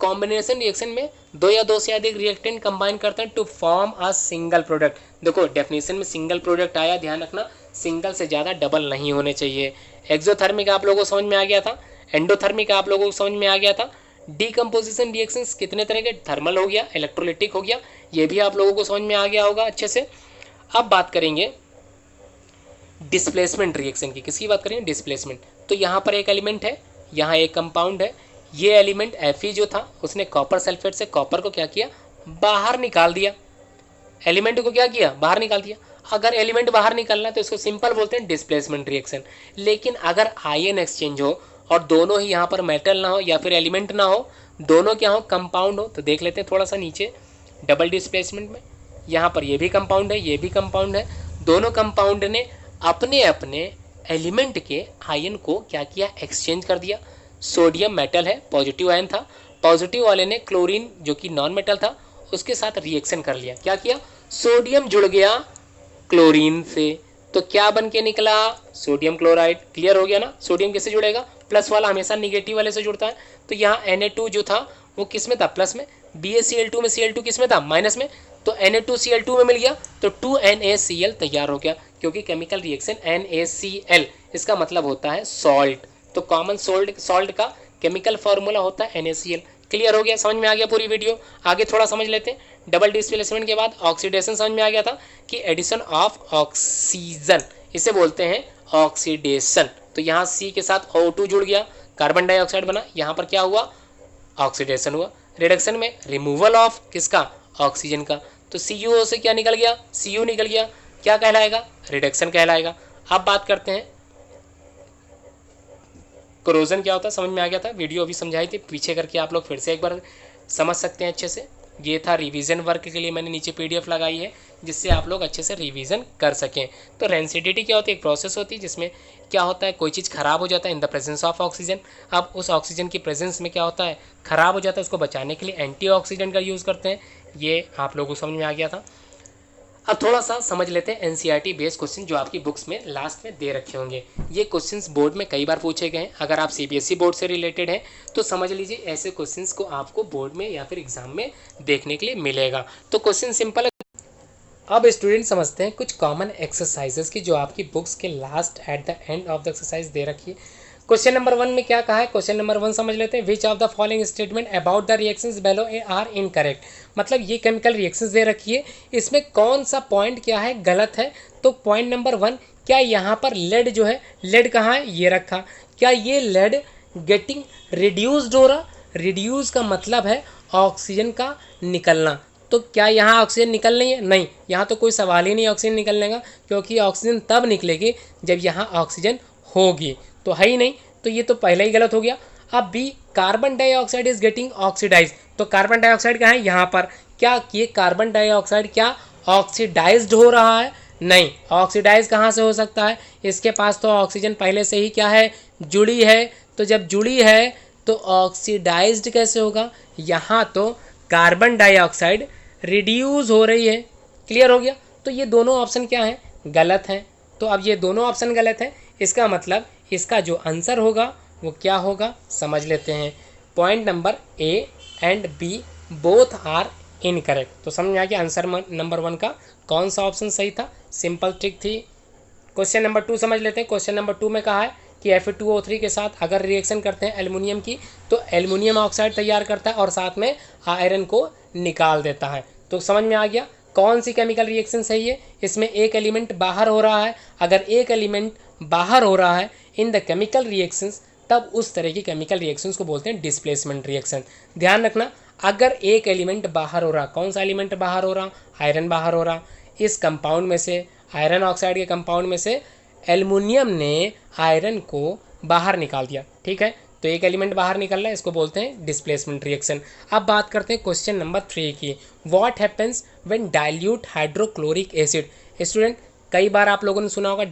कॉम्बिनेशन रिएक्शन में दो या दो से अधिक रिएक्टेंट कंबाइन करते हैं to form a single product. देखो डेफिनेशन में सिंगल प्रोडक्ट आया, ध्यान रखना सिंगल से ज़्यादा डबल नहीं होने चाहिए। एक्सोथर्मिक आप लोगों को समझ में आ गया था, एंडोथर्मिक आप लोगों को समझ में आ गया था। डीकम्पोजिशन रिएक्शंस कितने तरह के, थर्मल हो गया, इलेक्ट्रोलिटिक हो गया, ये भी आप लोगों को समझ में आ गया होगा अच्छे से। अब बात करेंगे डिस्प्लेसमेंट रिएक्शन की। किसकी बात करेंगे, डिस्प्लेसमेंट। तो यहाँ पर एक एलिमेंट है, यहाँ एक कंपाउंड है, ये एलिमेंट Fe जो था उसने कॉपर सल्फेट से कॉपर को क्या किया, बाहर निकाल दिया। एलिमेंट को क्या किया, बाहर निकाल दिया। अगर एलिमेंट बाहर निकलना है तो इसको सिंपल बोलते हैं डिस्प्लेसमेंट रिएक्शन। लेकिन अगर आयन एक्सचेंज हो और दोनों ही यहाँ पर मेटल ना हो या फिर एलिमेंट ना हो, दोनों क्या हो, कंपाउंड हो, तो देख लेते हैं थोड़ा सा नीचे डबल डिस्प्लेसमेंट में। यहाँ पर ये भी कंपाउंड है, ये भी कंपाउंड है, दोनों कंपाउंड ने अपने अपने एलिमेंट के आयन को क्या किया, एक्सचेंज कर दिया। सोडियम मेटल है, पॉजिटिव आयन था, पॉजिटिव वाले ने क्लोरीन जो कि नॉन मेटल था उसके साथ रिएक्शन कर लिया। क्या किया, सोडियम जुड़ गया क्लोरीन से, तो क्या बन के निकला, सोडियम क्लोराइड। क्लियर हो गया ना। सोडियम किससे जुड़ेगा, प्लस वाला हमेशा निगेटिव वाले से जुड़ता है। तो यहाँ Na2 जो था वो किस में था, प्लस में। BaCl2 में Cl2 किस में था, माइनस में। तो Na2Cl2 में मिल गया तो 2NaCl तैयार हो गया, क्योंकि केमिकल रिएक्शन NaCl इसका मतलब होता है सॉल्ट। तो कॉमन सॉल्ट का केमिकल फॉर्मूला होता है NaCl। क्लियर हो गया, समझ में आ गया पूरी वीडियो। आगे थोड़ा समझ लेते हैं। डबल डिस्प्लेसमेंट के बाद ऑक्सीडेशन समझ में आ गया था कि एडिशन ऑफ ऑक्सीजन, इसे बोलते हैं ऑक्सीडेशन। तो यहाँ C के साथ O2 जुड़ गया, कार्बन डाइऑक्साइड बना, यहाँ पर क्या हुआ, ऑक्सीडेशन हुआ। रिडक्शन में रिमूवल ऑफ किसका, ऑक्सीजन का। तो CuO से क्या निकल गया, Cu निकल गया, क्या कहलाएगा, रिडक्शन कहलाएगा। अब बात करते हैं कोरोजन क्या होता है, समझ में आ गया था, वीडियो अभी समझाई थी, पीछे करके आप लोग फिर से एक बार समझ सकते हैं अच्छे से। ये था रिवीजन वर्क के लिए मैंने नीचे PDF लगाई है, जिससे आप लोग अच्छे से रिवीजन कर सकें। तो रेंसिडिटी क्या होती है, एक प्रोसेस होती है जिसमें क्या होता है, कोई चीज़ खराब हो जाता है in the presence of oxygen. अब उस ऑक्सीजन की प्रेजेंस में क्या होता है, खराब हो जाता है, उसको बचाने के लिए एंटीऑक्सीडेंट का यूज़ करते हैं। ये आप लोगों को समझ में आ गया था। अब थोड़ा सा समझ लेते हैं NCERT बेस्ड क्वेश्चन जो आपकी बुक्स में लास्ट में दे रखे होंगे। ये क्वेश्चंस बोर्ड में कई बार पूछे गए हैं। अगर आप CBSE बोर्ड से रिलेटेड हैं तो समझ लीजिए ऐसे क्वेश्चंस को आपको बोर्ड में या फिर एग्जाम में देखने के लिए मिलेगा। तो क्वेश्चन सिंपल है। अब स्टूडेंट समझते हैं कुछ कॉमन एक्सरसाइजेस की जो आपकी बुक्स के last at the end of the exercise दे रखी है। क्वेश्चन नंबर 1 में क्या कहा है, क्वेश्चन नंबर 1 समझ लेते हैं। Which of the following statement about the reactions below are incorrect. मतलब ये केमिकल रिएक्शंस दे रखी है, इसमें कौन सा पॉइंट क्या है, गलत है। तो पॉइंट नंबर 1, क्या यहाँ पर लेड जो है, लेड कहाँ है, ये रखा, क्या ये लेड गेटिंग रिड्यूस्ड हो रहा। रिड्यूस का मतलब है ऑक्सीजन का निकलना। तो क्या यहाँ ऑक्सीजन निकल रही है, नहीं, यहाँ तो कोई सवाल ही नहीं ऑक्सीजन निकलने का, क्योंकि ऑक्सीजन तब निकलेगी जब यहाँ ऑक्सीजन होगी, तो है ही नहीं। तो ये तो पहले ही गलत हो गया। अब B, carbon dioxide is getting oxidize. तो कार्बन डाइऑक्साइड कहाँ है, यहाँ पर। क्या ये कार्बन डाइऑक्साइड क्या ऑक्सीडाइज्ड हो रहा है, नहीं। ऑक्सीडाइज कहाँ से हो सकता है, इसके पास तो ऑक्सीजन पहले से ही क्या है, जुड़ी है। तो जब जुड़ी है तो ऑक्सीडाइज्ड कैसे होगा, यहाँ तो कार्बन डाइऑक्साइड रिड्यूस हो रही है। क्लियर हो गया। तो ये दोनों ऑप्शन क्या हैं, गलत हैं। तो अब ये दोनों ऑप्शन गलत हैं, इसका मतलब इसका जो आंसर होगा वो क्या होगा, समझ लेते हैं। Point number A and B both are incorrect. तो समझ में आ गया आंसर नंबर 1 का कौन सा ऑप्शन सही था, सिंपल ट्रिक थी। क्वेश्चन नंबर 2 समझ लेते हैं। क्वेश्चन नंबर 2 में कहा है कि Fe2O3 के साथ अगर रिएक्शन करते हैं एल्युमिनियम की, तो एल्युमिनियम ऑक्साइड तैयार करता है और साथ में आयरन को निकाल देता है। तो समझ में आ गया कौन सी केमिकल रिएक्शन सही है। इसमें एक एलिमेंट बाहर हो रहा है, अगर एक एलिमेंट बाहर हो रहा है इन द केमिकल रिएक्शंस, तब उस तरह की केमिकल रिएक्शंस को बोलते हैं डिस्प्लेसमेंट रिएक्शन। ध्यान रखना, अगर एक एलिमेंट बाहर हो रहा, कौन सा एलिमेंट बाहर हो रहा, आयरन बाहर हो रहा, इस कंपाउंड में से, आयरन ऑक्साइड के कंपाउंड में से एल्युमिनियम ने आयरन को बाहर निकाल दिया, ठीक है। तो एक एलिमेंट बाहर निकल रहा है, इसको बोलते हैं डिस्प्लेसमेंट रिएक्शन। अब बात करते हैं क्वेश्चन नंबर 3 की। What happens when dilute hydrochloric acid. Student, कई बार आप लोगों ने सुना होगा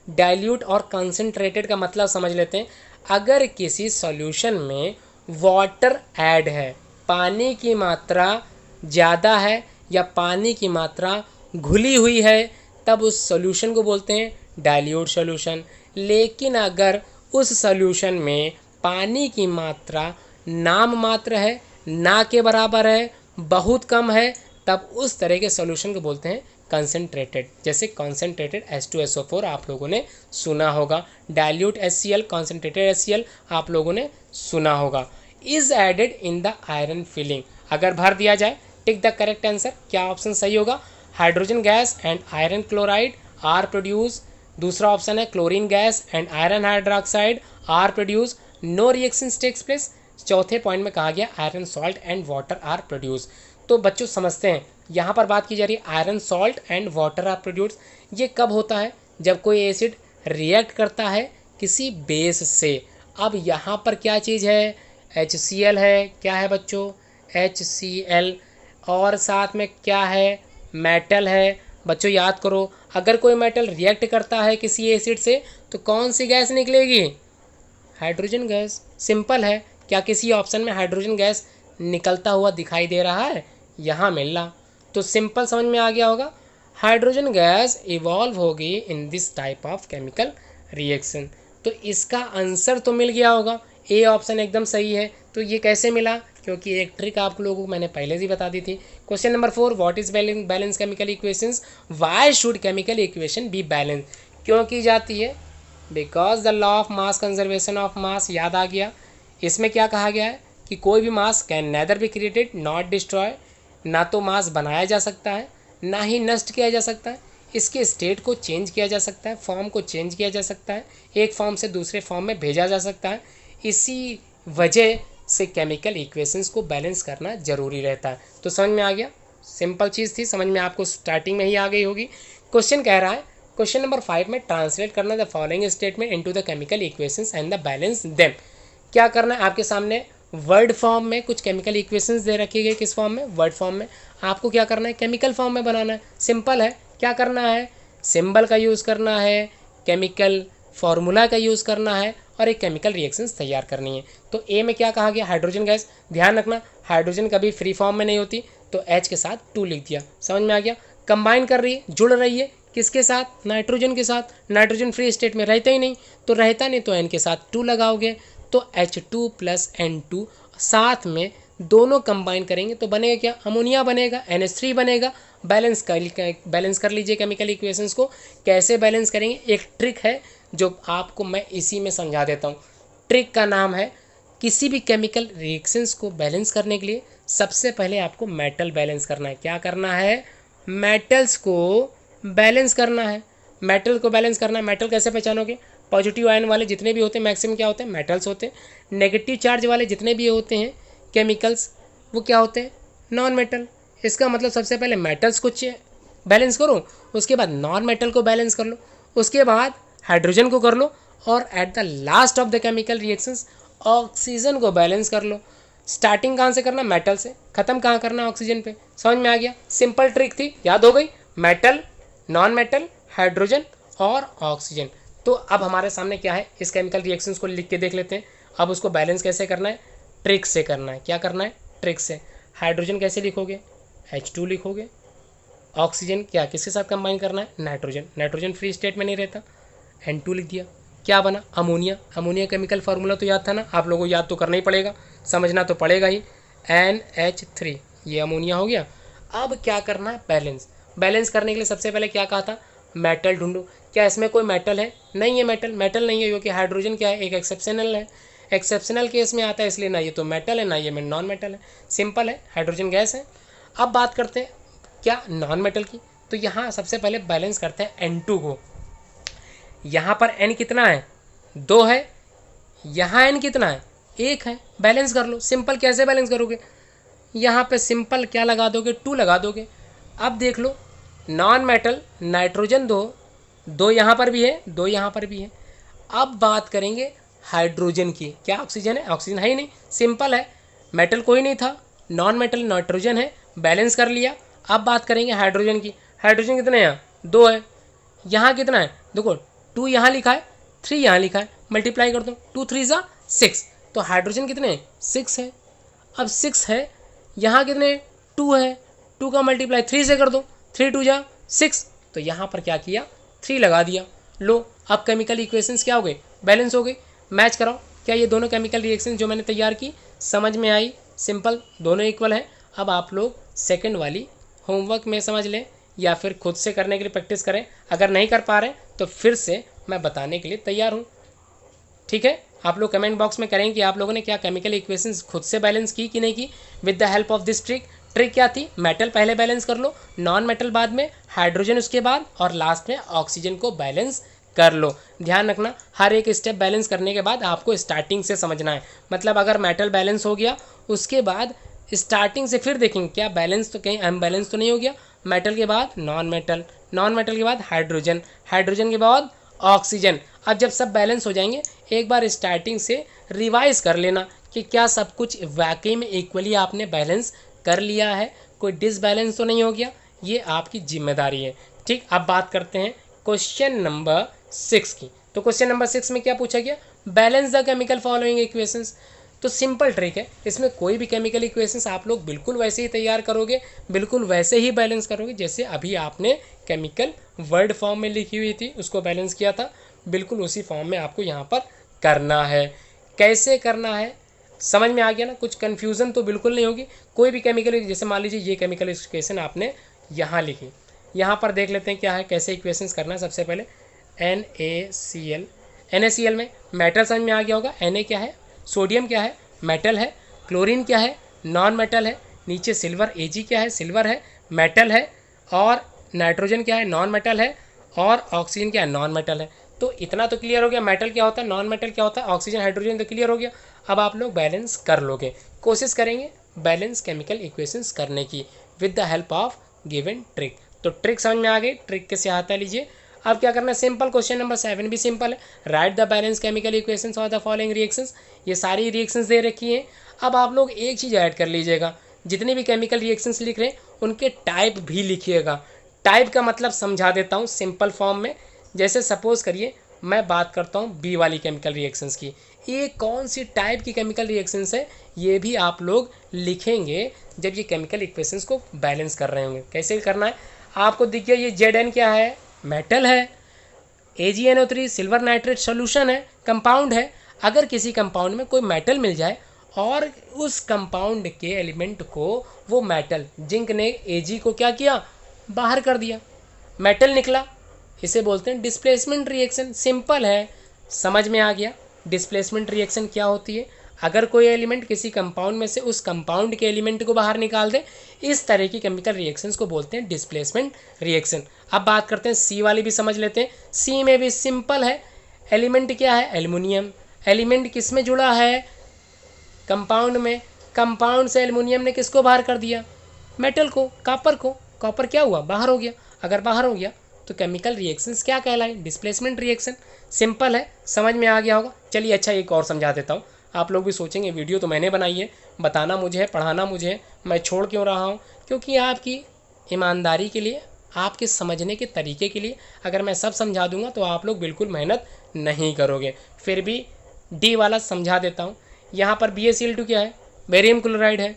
डाइल्यूट और कंसनट्रेटेड का मतलब समझ लेते हैं। अगर किसी सॉल्यूशन में वाटर ऐड है, पानी की मात्रा ज़्यादा है या पानी की मात्रा घुली हुई है, तब उस सॉल्यूशन को बोलते हैं डाइल्यूट सॉल्यूशन। लेकिन अगर उस सॉल्यूशन में पानी की मात्रा नाम मात्र है, ना के बराबर है, बहुत कम है, तब उस तरह के सॉल्यूशन को बोलते हैं कंसनट्रेटेड। जैसे कंसनट्रेटेड H2SO4 आप लोगों ने सुना होगा, डाइल्यूट HCl, कंसनट्रेटेड HCl आप लोगों ने सुना होगा। Is added in the iron filing. अगर भर दिया जाए, टिक द करेक्ट आंसर। क्या ऑप्शन सही होगा? Hydrogen gas and iron chloride are produce. दूसरा ऑप्शन है chlorine gas and iron hydroxide are produce, no reaction takes place. चौथे पॉइंट में कहा गया iron salt and water are produce. तो बच्चों समझते हैं, यहाँ पर बात की जा रही है iron salt and water are produce. ये कब होता है? जब कोई एसिड रिएक्ट करता है किसी बेस से। अब यहाँ पर क्या चीज़ है? HCl है। क्या है बच्चों? HCl। और साथ में क्या है? मेटल है। बच्चों याद करो, अगर कोई मेटल रिएक्ट करता है किसी एसिड से तो कौन सी गैस निकलेगी? Hydrogen gas. सिंपल है। क्या किसी ऑप्शन में हाइड्रोजन गैस निकलता हुआ दिखाई दे रहा है? यहाँ मिल रहा। तो सिंपल समझ में आ गया होगा, हाइड्रोजन गैस इवॉल्व होगी in this type of chemical reaction. तो इसका आंसर तो मिल गया होगा, ए ऑप्शन एकदम सही है। तो ये कैसे मिला? क्योंकि एक ट्रिक आप लोगों को मैंने पहले ही बता दी थी। Question number 4, what is balance chemical equations. Why should chemical equation B balance. क्यों की जाती है? Because the law of mass conservation of मास। याद आ गया। इसमें क्या कहा गया है कि कोई भी मास can nether be created not destroy. ना तो मास बनाया जा सकता है, ना ही नष्ट किया जा सकता है। इसके स्टेट को चेंज किया जा सकता है, फॉर्म को चेंज किया जा सकता है, एक फॉर्म से दूसरे फॉर्म में भेजा जा सकता है। इसी वजह से केमिकल इक्वेशंस को बैलेंस करना जरूरी रहता है। तो समझ में आ गया, सिंपल चीज़ थी, समझ में आपको स्टार्टिंग में ही आ गई होगी। क्वेश्चन कह रहा है, क्वेश्चन नंबर 5 में ट्रांसलेट करना the following statement into the chemical equations and the balance them. क्या करना है? आपके सामने वर्ड फॉर्म में कुछ केमिकल इक्वेशंस दे रखी गई। किस फॉर्म में? वर्ड फॉर्म में। आपको क्या करना है? केमिकल फॉर्म में बनाना है। सिंपल है। क्या करना है? सिंबल का यूज़ करना है, केमिकल फॉर्मूला का यूज़ करना है और एक केमिकल रिएक्शंस तैयार करनी है। तो ए में क्या कहा गया? Hydrogen gas. ध्यान रखना, हाइड्रोजन कभी फ्री फॉर्म में नहीं होती, तो H के साथ 2 लिख दिया। समझ में आ गया? कंबाइन कर रही है, जुड़ रही है किसके साथ? नाइट्रोजन के साथ। नाइट्रोजन फ्री स्टेट में रहता ही नहीं, तो रहता नहीं तो N के साथ 2 लगाओगे, तो H2 + N2। साथ में दोनों कंबाइन करेंगे तो बनेगा क्या? अमोनिया बनेगा, NH3 बनेगा। बैलेंस कर लीजिए केमिकल इक्वेशंस को। कैसे बैलेंस करेंगे? एक ट्रिक है जो आपको मैं इसी में समझा देता हूँ। ट्रिक का नाम है, किसी भी केमिकल रिएक्शंस को बैलेंस करने के लिए सबसे पहले आपको मेटल बैलेंस करना है। क्या करना है? मेटल्स को बैलेंस करना है। मेटल को बैलेंस करना है। मेटल कैसे पहचानोगे? पॉजिटिव आयन वाले जितने भी होते हैं मैक्सिमम क्या होते हैं? मेटल्स होते हैं। नेगेटिव चार्ज वाले जितने भी होते हैं केमिकल्स, वो क्या होते हैं? Non metal. इसका मतलब सबसे पहले मेटल्स को बैलेंस करो, उसके बाद नॉन मेटल को बैलेंस कर लो, उसके बाद हाइड्रोजन को कर लो, और at the last of the chemical reactions oxygen को बैलेंस कर लो। स्टार्टिंग कहाँ से करना? मेटल से। ख़त्म कहाँ करना? ऑक्सीजन पे। समझ में आ गया? सिंपल ट्रिक थी, याद हो गई। मेटल, नॉन मेटल, हाइड्रोजन और ऑक्सीजन। तो अब हमारे सामने क्या है? इस केमिकल रिएक्शंस को लिख के देख लेते हैं। अब उसको बैलेंस कैसे करना है? ट्रिक से करना है। क्या करना है? ट्रिक से। हाइड्रोजन कैसे लिखोगे? H2 लिखोगे। ऑक्सीजन क्या किसके साथ कंबाइन करना है? नाइट्रोजन। नाइट्रोजन फ्री स्टेट में नहीं रहता, N2 लिख दिया। क्या बना? अमोनिया। अमोनिया केमिकल फार्मूला तो याद था ना? आप लोगों को याद तो करना ही पड़ेगा, समझना तो पड़ेगा ही। NH3, ये अमोनिया हो गया। अब क्या करना है? बैलेंस। बैलेंस करने के लिए सबसे पहले क्या कहा था? मेटल ढूंढो। क्या इसमें कोई मेटल है? नहीं है, मेटल नहीं है, क्योंकि हाइड्रोजन क्या है? एक एक्सेप्शनल है, एक्सेप्शनल केस में आता है, इसलिए ना ये तो मेटल है ना ये में नॉन मेटल है। सिंपल है, हाइड्रोजन गैस है। अब बात करते हैं क्या? नॉन मेटल की। तो यहाँ सबसे पहले बैलेंस करते हैं N2 को। यहाँ पर N कितना है? 2 है। यहाँ N कितना है? 1 है। बैलेंस कर लो। सिंपल कैसे बैलेंस करोगे? यहाँ पे सिंपल क्या लगा दोगे? 2 लगा दोगे। अब देख लो, नॉन मेटल नाइट्रोजन 2 यहाँ पर भी है, 2 यहाँ पर भी है। अब बात करेंगे हाइड्रोजन की। क्या ऑक्सीजन है? ऑक्सीजन है ही नहीं, सिंपल है। मेटल कोई नहीं था, नॉन मेटल नाइट्रोजन है, बैलेंस कर लिया। अब बात करेंगे हाइड्रोजन की। हाइड्रोजन कितने हैं? 2 है। यहाँ कितना है? देखो 2 यहाँ लिखा है, 3 यहाँ लिखा है, मल्टीप्लाई कर दो, 2 3 ज़ा 6, तो हाइड्रोजन कितने हैं? 6 है। अब 6 है, यहाँ कितने? 2 है, 2 का मल्टीप्लाई 3 से कर दो, 3 2 जा 6, तो यहाँ पर क्या किया? 3 लगा दिया। लो, अब केमिकल इक्वेशंस क्या हो गए? बैलेंस हो गई। मैच कराओ। क्या ये दोनों केमिकल रिएक्शन जो मैंने तैयार की समझ में आई? सिंपल, दोनों इक्वल है। अब आप लोग सेकंड वाली होमवर्क में समझ लें या फिर खुद से करने के लिए प्रैक्टिस करें। अगर नहीं कर पा रहे तो फिर से मैं बताने के लिए तैयार हूँ। ठीक है, आप लोग कमेंट बॉक्स में करें कि आप लोगों ने क्या केमिकल इक्वेशंस खुद से बैलेंस की कि नहीं की with the help of this trick. Trick क्या थी? मेटल पहले बैलेंस कर लो, नॉन मेटल बाद में, हाइड्रोजन उसके बाद, और लास्ट में ऑक्सीजन को बैलेंस कर लो। ध्यान रखना, हर एक स्टेप बैलेंस करने के बाद आपको स्टार्टिंग से समझना है। मतलब अगर मेटल बैलेंस हो गया, उसके बाद स्टार्टिंग से फिर देखेंगे क्या बैलेंस तो कहीं अनबैलेंस तो नहीं हो गया। मेटल के बाद नॉन मेटल, नॉन मेटल के बाद हाइड्रोजन, हाइड्रोजन के बाद ऑक्सीजन। अब जब सब बैलेंस हो जाएंगे, एक बार स्टार्टिंग से रिवाइज कर लेना कि क्या सब कुछ वाकई में इक्वली आपने बैलेंस कर लिया है, कोई डिसबैलेंस तो नहीं हो गया। ये आपकी जिम्मेदारी है। ठीक, अब बात करते हैं क्वेश्चन नंबर 6 की। तो क्वेश्चन नंबर 6 में क्या पूछा गया? Balance the chemical following equations. तो सिंपल ट्रिक है, इसमें कोई भी केमिकल इक्वेशंस आप लोग बिल्कुल वैसे ही तैयार करोगे, बिल्कुल वैसे ही बैलेंस करोगे जैसे अभी आपने केमिकल वर्ड फॉर्म में लिखी हुई थी उसको बैलेंस किया था, बिल्कुल उसी फॉर्म में आपको यहाँ पर करना है। कैसे करना है समझ में आ गया ना? कुछ कन्फ्यूज़न तो बिल्कुल नहीं होगी। कोई भी केमिकल, जैसे मान लीजिए ये केमिकल इक्वेशन आपने यहाँ लिखी, यहाँ पर देख लेते हैं क्या है, कैसे इक्वेशंस करना है। सबसे पहले NaCl, NaCl में मेटल समझ में आ गया होगा। Na क्या है? सोडियम क्या है? मेटल है। क्लोरीन क्या है? नॉन मेटल है। नीचे सिल्वर, Ag क्या है? सिल्वर है, मेटल है। और नाइट्रोजन क्या है? नॉन मेटल है। और ऑक्सीजन क्या है? नॉन मेटल है। तो इतना तो क्लियर हो गया, मेटल क्या होता है, नॉन मेटल क्या होता है, ऑक्सीजन हाइड्रोजन तो क्लियर हो गया। अब आप लोग बैलेंस कर लोगे, कोशिश करेंगे बैलेंस केमिकल इक्वेशंस करने की with the help of given trick. तो ट्रिक समझ में आ गई, ट्रिक के सहायता लीजिए। अब क्या करना है? सिंपल, क्वेश्चन नंबर 7 भी सिंपल है। Right the balance chemical equations और द फॉलोइंग रिएक्शंस। ये सारी रिएक्शंस दे रखी हैं। अब आप लोग एक चीज़ ऐड कर लीजिएगा, जितने भी केमिकल रिएक्शंस लिख रहे हैं उनके टाइप भी लिखिएगा। टाइप का मतलब समझा देता हूँ सिंपल फॉर्म में। जैसे सपोज करिए मैं बात करता हूँ बी वाली केमिकल रिएक्शंस की, ये कौन सी टाइप की केमिकल रिएक्शंस है ये भी आप लोग लिखेंगे जब ये केमिकल इक्वेशंस को बैलेंस कर रहे होंगे। कैसे करना है आपको दिख गया। ये Zn क्या है? मेटल है। AgNO3 सिल्वर नाइट्रेट सोल्यूशन है, कंपाउंड है। अगर किसी कंपाउंड में कोई मेटल मिल जाए और उस कंपाउंड के एलिमेंट को वो मेटल, जिंक ने Ag को क्या किया? बाहर कर दिया, मेटल निकला, इसे बोलते हैं डिस्प्लेसमेंट रिएक्शन। सिंपल है, समझ में आ गया डिस्प्लेसमेंट रिएक्शन क्या होती है। अगर कोई एलिमेंट किसी कंपाउंड में से उस कंपाउंड के एलिमेंट को बाहर निकाल दे, इस तरह की केमिकल रिएक्शंस को बोलते हैं डिस्प्लेसमेंट रिएक्शन। अब बात करते हैं सी वाली भी समझ लेते हैं। सी में भी सिंपल है, एलिमेंट क्या है? एल्युमिनियम। एलिमेंट किस में जुड़ा है? कंपाउंड में। कंपाउंड से एल्युमिनियम ने किसको बाहर कर दिया? मेटल को, कॉपर को। कॉपर क्या हुआ? बाहर हो गया। अगर बाहर हो गया तो केमिकल रिएक्शंस क्या कहलाए? Displacement reaction. सिंपल है, समझ में आ गया होगा। चलिए अच्छा एक और समझा देता हूँ, आप लोग भी सोचेंगे वीडियो तो मैंने बनाई है, बताना मुझे है, पढ़ाना मुझे है, मैं छोड़ क्यों रहा हूँ? क्योंकि आपकी ईमानदारी के लिए, आपके समझने के तरीके के लिए। अगर मैं सब समझा दूंगा तो आप लोग बिल्कुल मेहनत नहीं करोगे। फिर भी डी वाला समझा देता हूँ। यहाँ पर BaCl2 क्या है? बेरियम क्लोराइड है।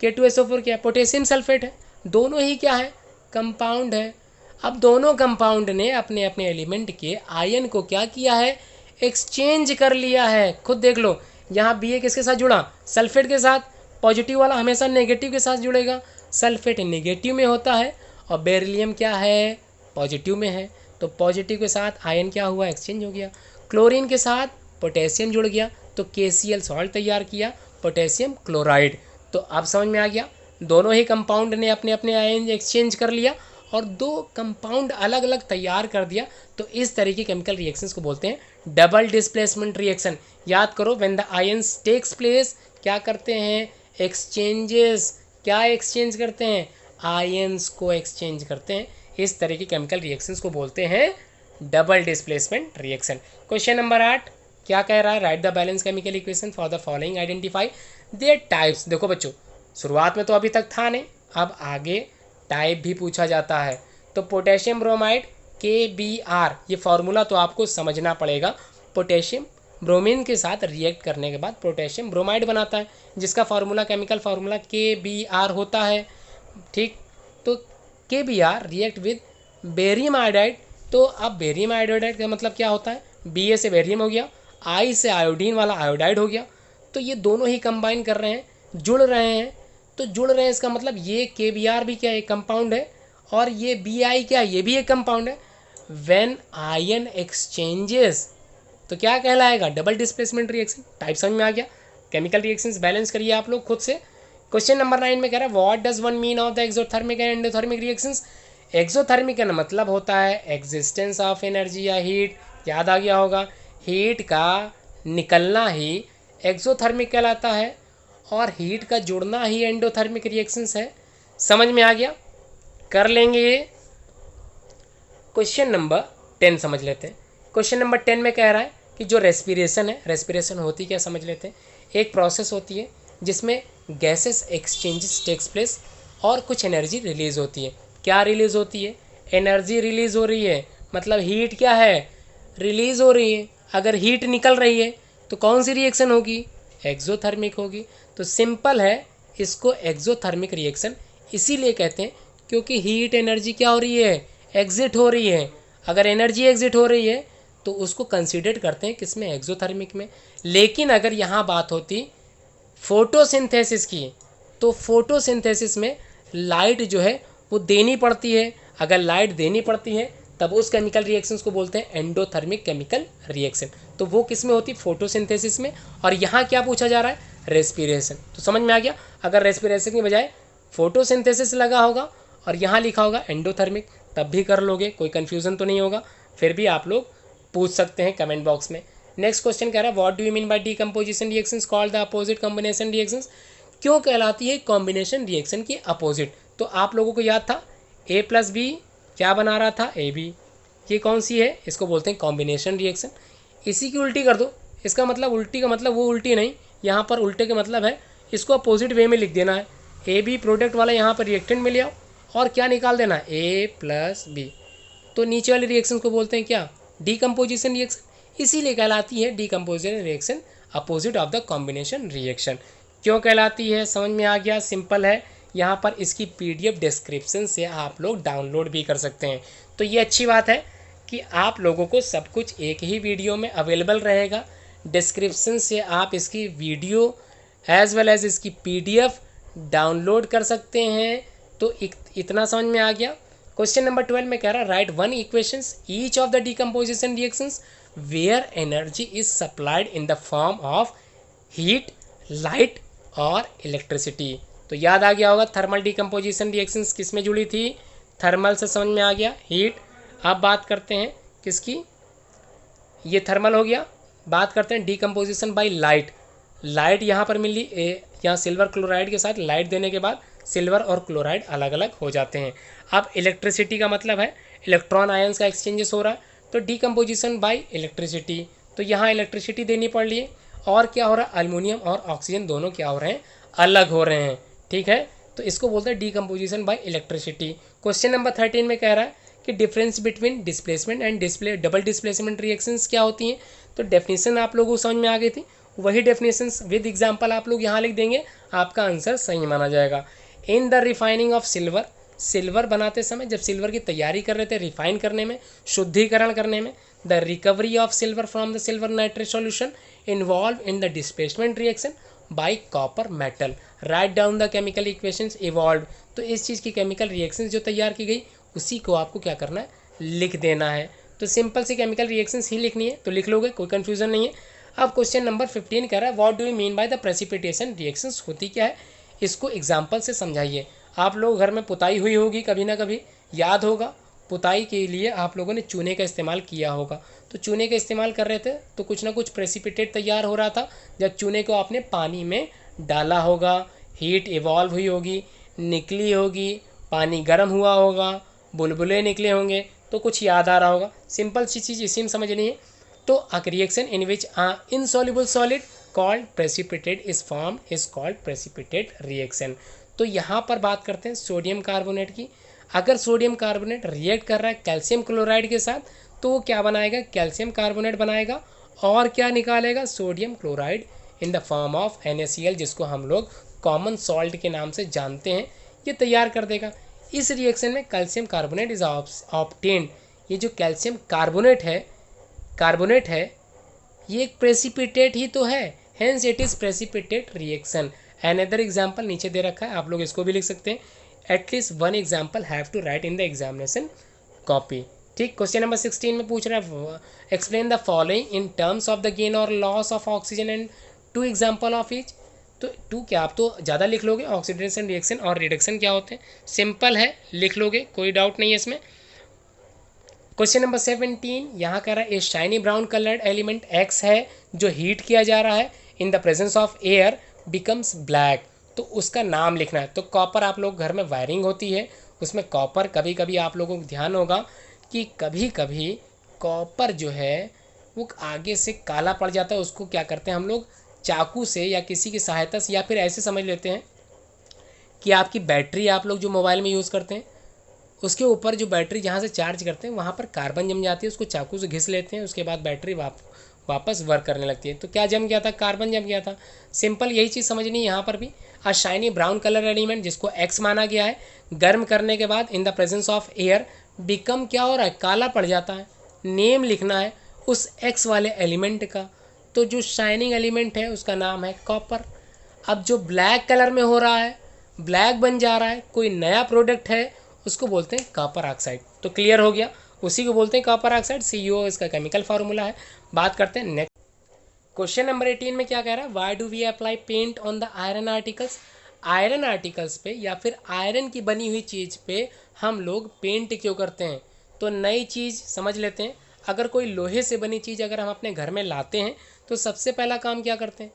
K2SO4 क्या है? पोटेशियम सल्फेट है। दोनों ही क्या है? कंपाउंड है। अब दोनों कंपाउंड ने अपने अपने एलिमेंट के आयन को क्या किया है? एक्सचेंज कर लिया है। खुद देख लो, यहाँ Ba किसके साथ जुड़ा? सल्फेट के साथ। पॉजिटिव वाला हमेशा नेगेटिव के साथ जुड़ेगा, सल्फेट नेगेटिव में होता है और बेरिलियम क्या है? पॉजिटिव में है। तो पॉजिटिव के साथ आयन क्या हुआ? एक्सचेंज हो गया। क्लोरीन के साथ पोटेशियम जुड़ गया तो KCl सॉल्ट तैयार किया, पोटेशियम क्लोराइड। तो अब समझ में आ गया, दोनों ही कंपाउंड ने अपने अपने आयन एक्सचेंज कर लिया और दो कंपाउंड अलग अलग तैयार कर दिया। तो इस तरह की केमिकल रिएक्शंस को बोलते हैं डबल डिस्प्लेसमेंट रिएक्शन। याद करो, when the ions takes place, क्या करते हैं? एक्सचेंजेस। क्या एक्सचेंज करते हैं? आयंस को एक्सचेंज करते हैं। इस तरह की केमिकल रिएक्शंस को बोलते हैं double displacement reaction. Question number 8, क्या कह रहा है, right the balance chemical equation for the following, identify there types. देखो बच्चों, शुरुआत में तो अभी तक था नहीं, अब आगे टाइप भी पूछा जाता है। तो पोटेशियम ब्रोमाइड KBr, ये फार्मूला तो आपको समझना पड़ेगा। पोटेशियम ब्रोमीन के साथ रिएक्ट करने के बाद पोटेशियम ब्रोमाइड बनाता है, जिसका फार्मूला, केमिकल फार्मूला KBr होता है। ठीक, तो KBr react with barium iodide. तो अब बेरियम आयोडाइड का मतलब क्या होता है, Ba से बेरियम हो गया, I से आयोडीन वाला आयोडाइड हो गया। तो ये दोनों ही कंबाइन कर रहे हैं, जुड़ रहे हैं। तो जुड़ रहे हैं इसका मतलब ये KBr भी क्या है, कंपाउंड है, और ये Bi क्या है, ये भी एक कंपाउंड है। व्हेन आयन एक्सचेंजेस, तो क्या कहलाएगा, डबल डिस्प्लेसमेंट रिएक्शन। टाइप समझ में आ गया। केमिकल रिएक्शंस बैलेंस करिए आप लोग खुद से। क्वेश्चन नंबर 9 में कह रहा है what does one mean of the exothermic and endothermic reactions. Exothermic का मतलब होता है एग्जिस्टेंस ऑफ एनर्जी या हीट, याद आ गया होगा। हीट का निकलना ही एक्सोथर्मिक कहलाता है, और हीट का जुड़ना ही एंडोथर्मिक रिएक्शंस है। समझ में आ गया, कर लेंगे ये। क्वेश्चन नंबर 10 समझ लेते हैं। क्वेश्चन नंबर 10 में कह रहा है कि जो रेस्पिरेशन है, रेस्पिरेशन होती क्या समझ लेते हैं। एक प्रोसेस होती है जिसमें गैसेस एक्सचेंजेस टेक्स प्लेस और कुछ एनर्जी रिलीज होती है। क्या रिलीज होती है, एनर्जी रिलीज हो रही है, मतलब हीट क्या है, रिलीज हो रही है। अगर हीट निकल रही है तो कौन सी रिएक्शन होगी, एक्सोथर्मिक होगी। तो सिंपल है, इसको एक्सोथर्मिक रिएक्शन इसीलिए कहते हैं क्योंकि हीट एनर्जी क्या हो रही है, एग्जिट हो रही है। अगर एनर्जी एग्जिट हो रही है तो उसको कंसीडर करते हैं किसमें, एक्सोथर्मिक में। लेकिन अगर यहाँ बात होती फोटोसिंथेसिस की, तो फोटोसिंथेसिस में लाइट जो है वो देनी पड़ती है। अगर लाइट देनी पड़ती है तब उस केमिकल रिएक्शंस को बोलते हैं एंडोथर्मिक केमिकल रिएक्शन। तो वो किस में होती, फोटोसिंथेसिस में। और यहाँ क्या पूछा जा रहा है, रेस्पिरेशन। तो समझ में आ गया, अगर रेस्पिरेशन की बजाय फोटोसिंथेसिस लगा होगा और यहाँ लिखा होगा एंडोथर्मिक, तब भी कर लोगे, कोई कन्फ्यूज़न तो नहीं होगा। फिर भी आप लोग पूछ सकते हैं कमेंट बॉक्स में। नेक्स्ट क्वेश्चन कह रहा है what do you mean by decomposition reactions called the opposite combination reactions. क्यों कहलाती है कॉम्बिनेशन रिएक्शन की अपोजिट। तो आप लोगों को याद था A + B क्या बना रहा था, AB। ये कौन सी है, इसको बोलते हैं कॉम्बिनेशन रिएक्शन। इसी की उल्टी कर दो, इसका मतलब उल्टी का मतलब वो उल्टी नहीं, यहाँ पर उल्टे का मतलब है इसको अपोजिट वे में लिख देना है। AB प्रोडक्ट वाला यहाँ पर रिएक्टेंट में ले आओ और क्या निकाल देना, A + B। तो नीचे वाले रिएक्शन को बोलते हैं क्या, डीकम्पोजिशन रिएक्शन। इसीलिए कहलाती है decomposition reaction opposite of the combination reaction. क्यों कहलाती है, समझ में आ गया, सिंपल है। यहाँ पर इसकी PDF डिस्क्रिप्शन से आप लोग डाउनलोड भी कर सकते हैं। तो ये अच्छी बात है कि आप लोगों को सब कुछ एक ही वीडियो में अवेलेबल रहेगा। डिस्क्रिप्शन से आप इसकी वीडियो एज वेल एज इसकी PDF डाउनलोड कर सकते हैं। तो इतना समझ में आ गया। क्वेश्चन नंबर 12 में कह रहा है write one equations each of the decomposition reactions where energy is supplied in the form of heat, light और इलेक्ट्रिसिटी। तो याद आ गया होगा, थर्मल डीकम्पोजिशन रिएक्शंस किस में जुड़ी थी, थर्मल से समझ में आ गया, हीट। अब बात करते हैं किसकी, ये थर्मल हो गया। बात करते हैं डीकम्पोजिशन बाय लाइट। लाइट यहाँ पर मिली, यहाँ सिल्वर क्लोराइड के साथ लाइट देने के बाद सिल्वर और क्लोराइड अलग अलग हो जाते हैं। अब इलेक्ट्रिसिटी का मतलब है इलेक्ट्रॉन आयंस का एक्सचेंजेस हो रहा है, तो डीकम्पोजिशन बाय इलेक्ट्रिसिटी। तो यहाँ इलेक्ट्रिसिटी देनी पड़ रही है, और क्या हो रहा है, अल्युमिनियम और ऑक्सीजन दोनों क्या हो रहे हैं, अलग हो रहे हैं। ठीक है, तो इसको बोलते हैं decomposition bye electricity. Question number 13 में कह रहा है कि difference between displacement and double displacement reactions क्या होती हैं। तो डेफिनेशन आप लोगों को समझ में आ गई थी, वही डेफिनेशंस विद एग्जांपल आप लोग यहाँ लिख देंगे, आपका आंसर सही माना जाएगा। In the refining of silver, silver बनाते समय जब सिल्वर की तैयारी कर रहे थे, रिफाइन करने में, शुद्धिकरण करने में, the recovery of silver from the silver nitrate solution involve in the displacement reaction by copper metal. Write down the chemical equations evolve. तो इस चीज़ की केमिकल रिएक्शंस जो तैयार की गई उसी को आपको क्या करना है, लिख देना है। तो सिंपल सी केमिकल रिएक्शंस ही लिखनी है, तो लिख लोगे, कोई कन्फ्यूजन नहीं है। अब क्वेश्चन नंबर 15 कह रहा है what do you mean by the precipitation reactions होती क्या है, इसको एग्जाम्पल से समझाइए। आप लोग घर में पुताई हुई होगी कभी ना कभी, याद होगा, पुताई के लिए आप लोगों ने चूने का इस्तेमाल किया होगा। तो चूने का इस्तेमाल कर रहे थे तो कुछ ना कुछ प्रेसिपिटेट तैयार हो रहा था। जब चूने को आपने पानी में डाला होगा, हीट इवॉल्व हुई होगी, निकली होगी, पानी गर्म हुआ होगा, बुलबुले निकले होंगे, तो कुछ याद आ रहा होगा। सिंपल सी चीज़ इसी में समझनी है। तो a reaction in which a insoluble solid called precipitate is formed is called precipitate reaction। तो यहाँ पर बात करते हैं सोडियम कार्बोनेट की। अगर सोडियम कार्बोनेट रिएक्ट कर रहा है कैल्शियम क्लोराइड के साथ तो वो क्या बनाएगा, कैल्शियम कार्बोनेट बनाएगा और क्या निकालेगा, sodium chloride in the form of NaCl, जिसको हम लोग कॉमन सॉल्ट के नाम से जानते हैं, ये तैयार कर देगा। इस रिएक्शन में कैल्शियम कार्बोनेट इज ऑब्टेन्ड। ये जो कैल्शियम कार्बोनेट है ये एक प्रेसिपिटेट ही तो है, hence it is precipitate reaction. Another example नीचे दे रखा है, आप लोग इसको भी लिख सकते हैं। At least one example have to write in the examination copy. ठीक, क्वेश्चन नंबर 16 में पूछ रहा है explain the following in terms of the gain or loss of oxygen and two example of each. तो टू क्या आप तो ज़्यादा लिख लोगे, ऑक्सीडेशन रिएक्शन और रिडक्शन क्या होते हैं, सिंपल है, लिख लोगे, कोई डाउट नहीं है इसमें। क्वेश्चन नंबर 17 यहाँ कह रहा है a shiny brown coloured element X है जो हीट किया जा रहा है in the presence of air becomes black. तो उसका नाम लिखना है। तो कॉपर आप लोग घर में वायरिंग होती है, उसमें कॉपर कभी कभी आप लोगों को ध्यान होगा कि कभी कभी कॉपर जो है वो आगे से काला पड़ जाता है। उसको क्या करते हैं हम लोग, चाकू से या किसी की सहायता से, या फिर ऐसे समझ लेते हैं कि आपकी बैटरी आप लोग जो मोबाइल में यूज़ करते हैं उसके ऊपर जो बैटरी जहाँ से चार्ज करते हैं वहाँ पर कार्बन जम जाती है, उसको चाकू से घिस लेते हैं, उसके बाद बैटरी वापस वर्क करने लगती है। तो क्या जम गया था, कार्बन जम गया था। सिंपल यही चीज़ समझनी है यहाँ पर भी। अ शाइनी ब्राउन कलर एलिमेंट जिसको X माना गया है, गर्म करने के बाद इन the presence of air become क्या हो रहा है, काला पड़ जाता है। नेम लिखना है उस X वाले एलिमेंट का। तो जो शाइनिंग एलिमेंट है उसका नाम है कॉपर। अब जो ब्लैक कलर में हो रहा है, ब्लैक बन जा रहा है, कोई नया प्रोडक्ट है, उसको बोलते हैं कॉपर ऑक्साइड। तो क्लियर हो गया, उसी को बोलते हैं कॉपर ऑक्साइड। CuO इसका केमिकल फार्मूला है। बात करते हैं नेक्स्ट क्वेश्चन नंबर 18 में क्या कह रहा है, why do we apply paint on the iron articles. Iron articles पे या फिर आयरन की बनी हुई चीज़ पे हम लोग पेंट क्यों करते हैं। तो नई चीज़ समझ लेते हैं। अगर कोई लोहे से बनी चीज़ अगर हम अपने घर में लाते हैं तो सबसे पहला काम क्या करते हैं,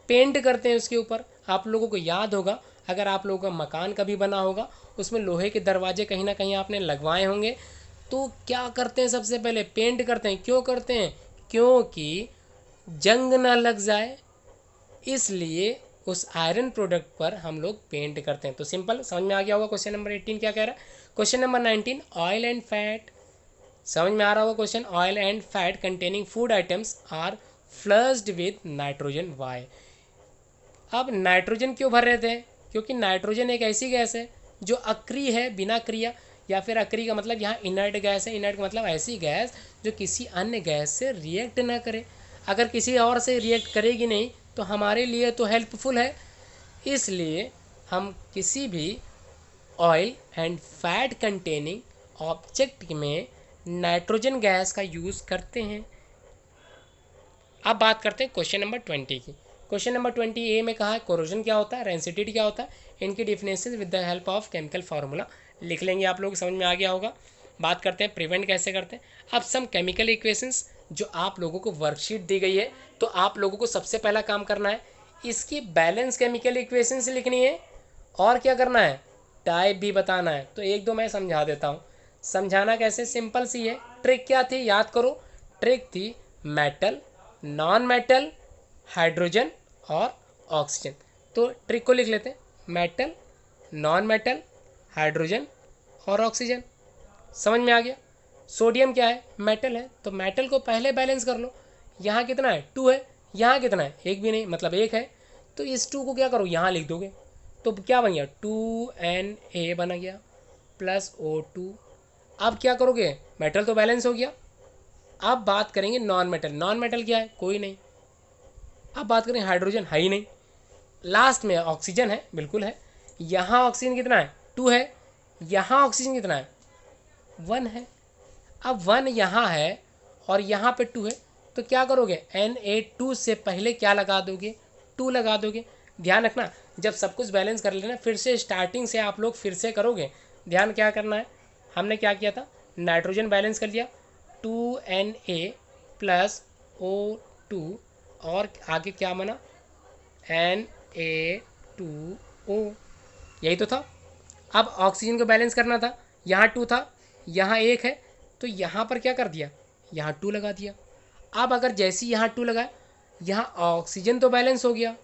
पेंट करते हैं उसके ऊपर। आप लोगों को याद होगा, अगर आप लोगों का मकान कभी बना होगा उसमें लोहे के दरवाजे कहीं ना कहीं आपने लगवाए होंगे, तो क्या करते हैं, सबसे पहले पेंट करते हैं। क्यों करते हैं, क्योंकि जंग ना लग जाए, इसलिए उस आयरन प्रोडक्ट पर हम लोग पेंट करते हैं। तो सिंपल समझ में आ गया होगा। क्वेश्चन नंबर 18 क्या कह रहा है। Question number 19 oil and fat, समझ में आ रहा होगा question. Oil and fat containing food items are flushed with nitrogen, why. अब नाइट्रोजन क्यों भर रहे थे, क्योंकि नाइट्रोजन एक ऐसी गैस है जो अक्रिय है, बिना क्रिया, या फिर अक्रिय का मतलब यहाँ इनर्ट गैस है। इनर्ट का मतलब ऐसी गैस जो किसी अन्य गैस से रिएक्ट ना करे। अगर किसी और से रिएक्ट करेगी नहीं तो हमारे लिए तो हेल्पफुल है। इसलिए हम किसी भी oil and fat containing object में नाइट्रोजन गैस का यूज़ करते हैं। अब बात करते हैं क्वेश्चन नंबर 20 की। क्वेश्चन नंबर 20A में कहा है कोरोजन क्या होता है, रेंसिडिटी क्या होता है, इनकी definition with the help of chemical formula लिख लेंगे, आप लोग समझ में आ गया होगा। बात करते हैं प्रिवेंट कैसे करते हैं। अब सम केमिकल इक्वेशंस जो आप लोगों को वर्कशीट दी गई है, तो आप लोगों को सबसे पहला काम करना है इसकी बैलेंस केमिकल इक्वेशंस लिखनी है और क्या करना है, टाइप भी बताना है। तो एक दो मैं समझा देता हूँ। समझाना कैसे, सिंपल सी है। ट्रिक क्या थी, याद करो। ट्रिक थी मेटल, नॉन मेटल, हाइड्रोजन और ऑक्सीजन। तो ट्रिक को लिख लेते हैं, मेटल, नॉन मेटल, हाइड्रोजन और ऑक्सीजन। समझ में आ गया। सोडियम क्या है, मेटल है, तो मेटल को पहले बैलेंस कर लो। यहाँ कितना है, 2 है, यहाँ कितना है, एक भी नहीं, मतलब 1 है। तो इस 2 को क्या करो, यहाँ लिख दोगे तो क्या बन गया, 2Na बना गया प्लस O2। अब क्या करोगे, मेटल तो बैलेंस हो गया। अब बात करेंगे नॉन मेटल। नॉन मेटल क्या है, कोई नहीं। अब बात करें हाइड्रोजन, है ही नहीं। लास्ट में ऑक्सीजन है, बिल्कुल है। यहाँ ऑक्सीजन कितना है, 2 है। यहाँ ऑक्सीजन कितना है, 1 है। अब 1 यहाँ है और यहाँ पे 2 है, तो क्या करोगे, Na2 से पहले क्या लगा दोगे, 2 लगा दोगे। ध्यान रखना, जब सब कुछ बैलेंस कर लेना फिर से स्टार्टिंग से आप लोग फिर से करोगे। ध्यान क्या करना है, हमने क्या किया था, नाइट्रोजन बैलेंस कर लिया, 2Na प्लस O2 और आगे क्या बना, Na2O, यही तो था। अब ऑक्सीजन को बैलेंस करना था, यहाँ 2 था, यहाँ 1 है, तो यहाँ पर क्या कर दिया, यहाँ 2 लगा दिया। अब अगर जैसे ही यहाँ 2 लगा, यहाँ ऑक्सीजन तो बैलेंस हो गया,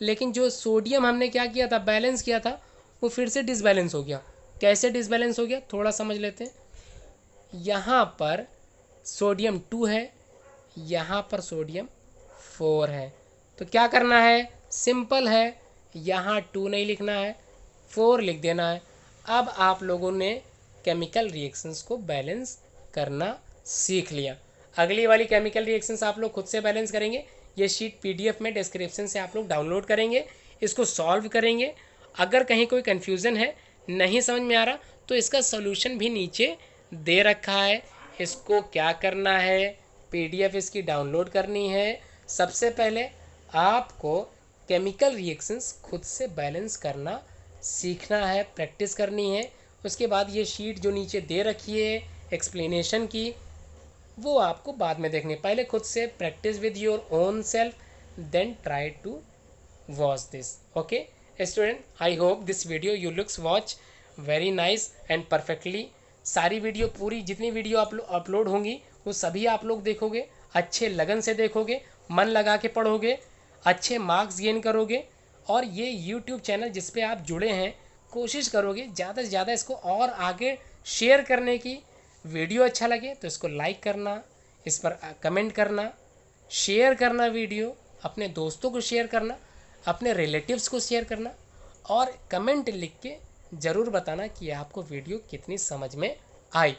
लेकिन जो सोडियम हमने क्या किया था, बैलेंस किया था, वो फिर से डिसबैलेंस हो गया। कैसे डिसबैलेंस हो गया, थोड़ा समझ लेते हैं। यहाँ पर सोडियम 2 है, यहाँ पर सोडियम 4 है, तो क्या करना है, सिंपल है, यहाँ 2 नहीं लिखना है, 4 लिख देना है। अब आप लोगों ने केमिकल रिएक्शंस को बैलेंस करना सीख लिया। अगली वाली केमिकल रिएक्शंस आप लोग खुद से बैलेंस करेंगे। ये शीट पीडीएफ में डिस्क्रिप्शन से आप लोग डाउनलोड करेंगे, इसको सॉल्व करेंगे। अगर कहीं कोई कन्फ्यूज़न है, नहीं समझ में आ रहा, तो इसका सोल्यूशन भी नीचे दे रखा है। इसको क्या करना है, पीडीएफ इसकी डाउनलोड करनी है। सबसे पहले आपको केमिकल रिएक्शंस खुद से बैलेंस करना सीखना है, प्रैक्टिस करनी है। उसके बाद ये शीट जो नीचे दे रखी है एक्सप्लेनेशन की, वो आपको बाद में देखनी। पहले खुद से practice with your own self, then try to watch this. Okay student, I hope this video you looks watch very nice and perfectly. सारी वीडियो, पूरी जितनी वीडियो अपलोड होंगी वो सभी आप लोग देखोगे, अच्छे लगन से देखोगे, मन लगा के पढ़ोगे, अच्छे मार्क्स गेन करोगे। और ये यूट्यूब चैनल जिस पे आप जुड़े हैं, कोशिश करोगे ज़्यादा से ज़्यादा इसको और आगे शेयर करने की। वीडियो अच्छा लगे तो इसको लाइक करना, इस पर कमेंट करना, शेयर करना, वीडियो अपने दोस्तों को शेयर करना, अपने रिलेटिव्स को शेयर करना, और कमेंट लिख के ज़रूर बताना कि आपको वीडियो कितनी समझ में आई।